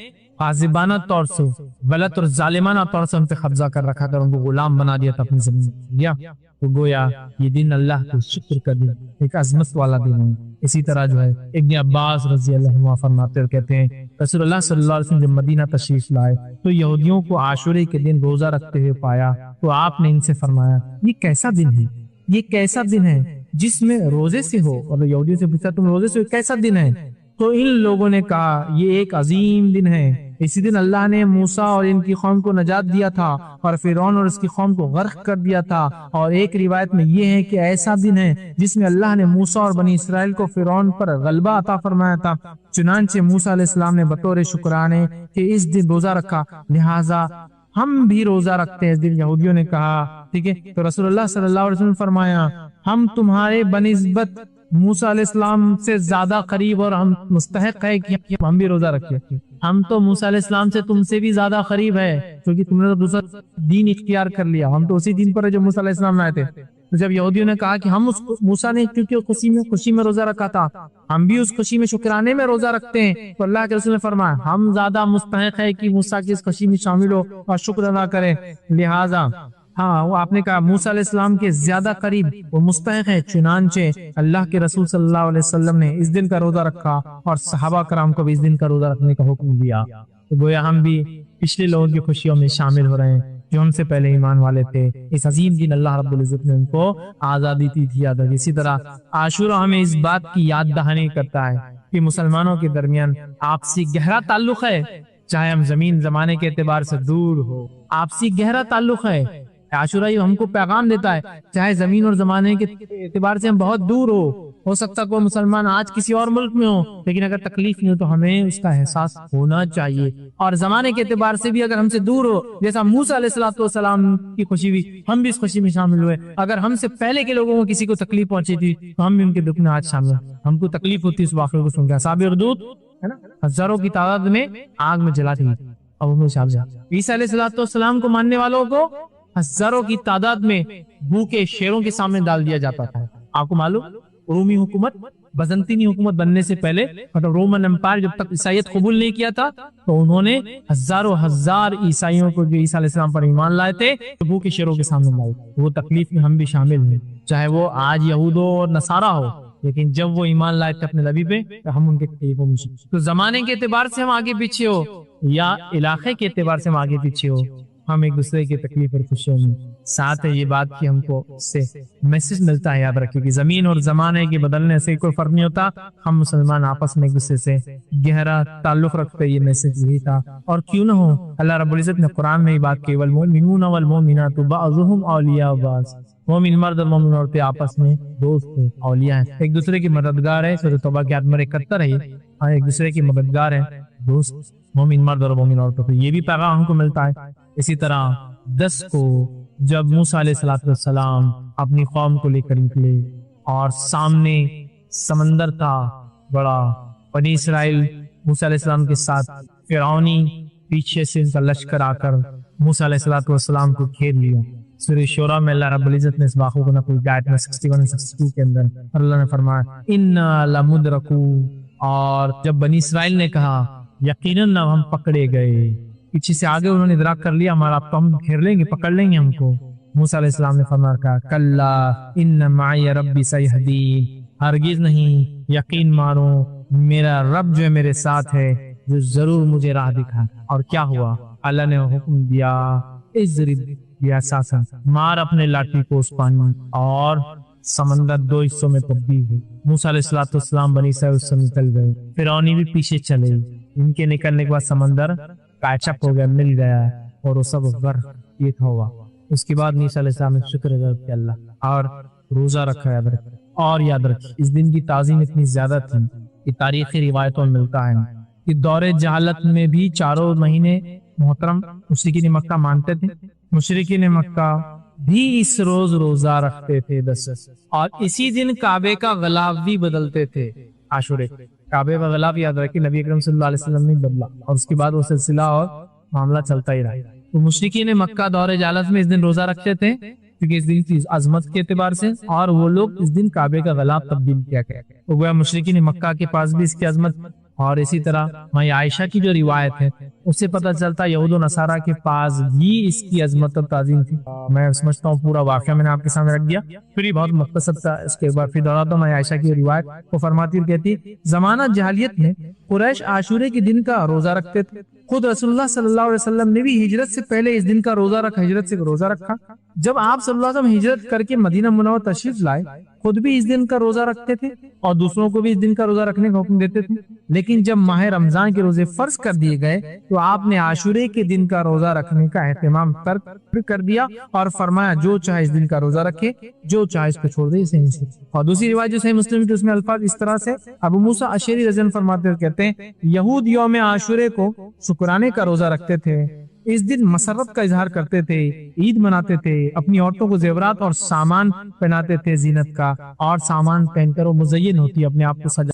غاصبانہ طور سے، غلط اور ظالمانہ طور سے ان پہ قبضہ کر رکھا تھا، ان کو غلام بنا دیا تھا اپنی زمین گیا۔ تو گویا یہ دن اللہ کو شکر کا دن، ایک عظمت والا دن ہے۔ اسی طرح جو ہے ابن عباس رضی اللہ عنہ فرماتے اور کہتے ہیں، رسول اللہ صلی اللہ علیہ وسلم جب مدینہ تشریف لائے تو یہودیوں کو عاشورے کے دن روزہ رکھتے ہوئے پایا، تو آپ نے ان سے فرمایا، یہ کیسا دن ہے، یہ کیسا دن ہے جس میں روزے سے ہو؟ اور یہودیوں سے پوچھا تم روزے سے ہو، کیسا دن ہے؟ تو ان لوگوں نے کہا یہ ایک عظیم دن ہے، اسی دن اللہ نے موسیٰ اور ان کی قوم کو نجات دیا تھا، اور فرعون اور اس کی قوم کو غرق کر دیا تھا۔ اور ایک روایت میں یہ ہے کہ ایسا دن ہے جس میں اللہ نے موسیٰ اور بنی اسرائیل کو فرعون پر غلبہ عطا فرمایا تھا۔ چنانچہ موسیٰ علیہ السلام نے بطور شکرانے کہ اس دن روزہ رکھا، لہٰذا ہم بھی روزہ رکھتے ہیں اس دن۔ یہودیوں نے کہا، ٹھیک ہے، تو رسول اللہ صلی اللہ علیہ وسلم نے فرمایا، ہم تمہارے بنسبت موسیٰ علیہ السلام سے زیادہ قریب اور ہم مستحق ہے کہ ہم بھی روزہ رکھیں۔ ہم تو موسیٰ علیہ السلام سے تم سے بھی زیادہ قریب ہے، کیونکہ تم نے تو دوسرا دین اختیار کر لیا، ہم تو اسی دین پر ہے جو موسیٰ علیہ السلام لائے تھے۔ تو جب یہودیوں نے کہا کہ ہم اس موسیٰ نے کیونکہ خوشی میں روزہ رکھا تھا، ہم بھی اس خوشی میں شکرانے میں روزہ رکھتے ہیں، تو اللہ کے رسول نے فرمایا ہم زیادہ مستحق ہے کہ موسیٰ کی اس خوشی میں شامل ہو اور شکر ادا کریں۔ لہٰذا وہ آپ نے کہا موسیٰ علیہ السلام کے زیادہ قریب وہ مستحق ہے۔ چنانچہ اللہ کے رسول صلی اللہ علیہ وسلم نے اس دن کا روزہ رکھا، اور صحابہ کرام کو بھی اس دن کا روزہ رکھنے کا حکم دیا۔ تو گویا ہم بھی پچھلے لوگوں کی خوشیوں میں شامل ہو رہے ہیں جو ہم سے پہلے ایمان والے تھے۔ اس عظیم دن اللہ رب العزت نے ان کو آزادی دی تھی۔ اسی طرح عاشورہ ہمیں اس بات کی یاد دہانی کرتا ہے کہ مسلمانوں کے درمیان آپسی گہرا تعلق ہے، چاہے ہم زمین زمانے کے اعتبار سے دور ہو، آپسی گہرا تعلق ہے۔ عاشورہ ہم کو پیغام دیتا ہے، چاہے زمین اور زمانے کے اعتبار سے ہم بہت دور ہو سکتا کوئی مسلمان آج کسی اور ملک میں ہو، لیکن اگر تکلیف نہیں ہو تو ہمیں اس کا احساس ہونا چاہیے۔ اور زمانے کے اعتبار سے بھی اگر ہم سے دور ہو، جیسا موسیٰ علیہ السلام کی خوشی ہوئی، ہم بھی اس خوشی میں شامل ہوئے۔ اگر ہم سے پہلے کے لوگوں کو کسی کو تکلیف پہنچی تھی تو ہم بھی ان کے دکھ میں آج شامل ہیں۔ ہم کو تکلیف ہوتی اس واقعے کو سن کے، اصحاب اخدود ہے نا، ہزاروں کی تعداد میں آگ میں جلا تھی، عیسیٰ علیہ السلام کو ماننے والوں کو ہزاروں کی تعداد میں بھوکے شیروں کے سامنے ڈال دیا جاتا تھا۔ آپ کو معلوم رومی حکومت، بزنطینی حکومت بننے سے پہلے، مطلب رومن امپائر جب تک عیسائیت قبول نہیں کیا تھا تو انہوں نے ہزاروں ہزار عیسائیوں کو جو عیسیٰ علیہ السلام پر ایمان لائے تھے بھوکے شیروں کے سامنے ڈالے۔ وہ تکلیف میں ہم بھی شامل ہیں، چاہے وہ آج یہود اور نصارہ ہو، لیکن جب وہ ایمان لائے تھے اپنے نبی پہ تو ہم ان کے تکلیفوں میں شامل۔ تو زمانے کے اعتبار سے ہم آگے پیچھے ہو یا علاقے کے اعتبار سے ہم آگے پیچھے ہو، ہم ایک دوسرے کی تکلیف اور خوشیوں میں ساتھ ہے۔ یہ بات کہ ہم کو اس سے میسج ملتا ہے، یاد رکھیے کہ زمین اور زمانے کے بدلنے سے کوئی فرق نہیں ہوتا، ہم مسلمان آپس میں ایک دوسرے سے گہرا تعلق رکھتے، یہ میسج یہی تھا۔ اور کیوں نہ ہو، اللہ رب العزت نے قرآن میں یہ بات کی، والمؤمنون والمؤمنات بعضهم اولیاء بعض، مومن مرد اور مومن عورتیں آپس میں دوست ہیں، اولیاء ہیں، ایک دوسرے کی مددگار ہے۔ سورۃ توبہ کی آیت نمبر 71 ہے، ایک دوسرے کی مددگار ہے۔ دوست مومن مرد اور مومن عورتوں کو یہ بھی پیغام ہم کو ملتا ہے۔ اسی طرح 10 کو جب موسیٰ علیہ السلام اپنی قوم کو لے کر نکلے اور سامنے سمندر تھا بڑا، بنی اسرائیل موسیٰ علیہ السلام کے ساتھ، فرعونی پیچھے سے ان کا لشکر آ کر موسیٰ علیہ السلام کو گھیر لیا۔ سورہ شورى میں اللہ رب العزت نے اس واقعے کو نقل کیا، آیت 61 62 کے اندر اللہ نے فرمایا اِنَّا لَمُدْرَكُونَ، اور جب بنی اسرائیل نے کہا یقیناً اب ہم پکڑے گئے، پیچھے سے آگے انہوں نے ادراک کر لیا ہمارا اب تو ہم گھیر لیں گے، پکڑ لیں گے ہم کو۔ موسیٰ علیہ السلام نے فرمایا کلا ان معی ربی سیہدین، ہرگز نہیں، یقین مانو میرا رب جو ہے میرے ساتھ ہے، جو ضرور مجھے راہ دکھا۔ اور کیا ہوا؟ اللہ نے حکم دیا اضرب بعصاک، مار اپنے لاٹھی کو اس پانی، اور سمندر 2 حصوں میں تبدیل ہوئی۔ موسیٰ علیہ السلام بنی اسرائیل اس سے نکل گئے، فرعونی بھی پیچھے چلے، ان کے نکلنے کے بعد سمندر پیچ اپ ہو گیا، مل گیا، اور وہ سب غرق یہ تھا ہوا۔ اس کے بعد موسیٰ علیہ السلام نے شکر ادا کیا اللہ، اور روزہ رکھا، یاد رکھ، اور یاد رکھ اس دن کی تعظیم اتنی زیادہ تھی کہ تاریخی روایتوں میں ملتا ہے کہ دور جہالت میں بھی 4 مہینے محترم مشرکین مکہ مانتے تھے، مشرکین مکہ بھی اس روز روزہ رکھتے تھے 10، اور اسی دن کعبے کا غلاف بھی بدلتے تھے۔ عاشورے کعبے کا غلاف یاد رکھیں نبی اکرم صلی اللہ علیہ وسلم نے بدلا، اور اس کے بعد وہ سلسلہ اور معاملہ چلتا ہی رہا۔ تو مشرکین مکہ دور جہالت میں اس دن روزہ رکھتے تھے کیونکہ اس دن کی عظمت کے اعتبار سے، اور وہ لوگ اس دن کعبے کا غلاف تبدیل کیا گیا، تو گویا مشرکین مکہ کے پاس بھی اس کی عظمت، اور اسی طرح ماں عائشہ کی جو روایت ہے اس سے پتہ چلتا یہود و نصارہ کے پاس بھی اس کی عظمت اور تعظیم تھی۔ میں سمجھتا ہوں پورا واقعہ میں نے آپ کے سامنے رکھ دیا، پھر یہ بہت مختصر تھا، اس کے بعد پھر دہراتا ہوں ماں عائشہ کی روایت کو فرماتی اور کہتی زمانہ جاہلیت میں قریش عاشورے کے دن کا روزہ رکھتے تھے، خود رسول اللہ صلی اللہ علیہ وسلم نے بھی ہجرت سے پہلے اس دن کا روزہ رکھا، ہجرت سے روزہ رکھا۔ جب آپ صلی اللہ علیہ وسلم ہجرت کر کے مدینہ منورہ تشریف لائے، خود بھی اس دن کا روزہ رکھتے تھے اور دوسروں کو بھی اس دن کا روزہ رکھنے کا حکم دیتے تھے، لیکن جب ماہ رمضان کے روزے فرض کر دیے گئے تو آپ نے عاشورے کے دن کا روزہ رکھنے کا اہتمام ترک کر دیا اور فرمایا جو چاہے اس دن کا روزہ رکھے، جو چاہے اس کو چھوڑ دے، اسے نہیں سے۔ اور دوسری روایت جو صحیح مسلم کی اس میں الفاظ اس طرح سے ابو موسیٰ اشعری رضی اللہ عنہ فرماتے ہیں، کہتے ہیں یہود یوم عاشورے کو شکرانے کا روزہ رکھتے تھے، اس دن مسرت کا اظہار کرتے تھے، عید مناتے تھے، اپنی عورتوں کو زیورات اور سامان پہناتے تھے زینت کا، اور سامان پہن کر وہ مزین ہوتی، اپنے آپ کو سجا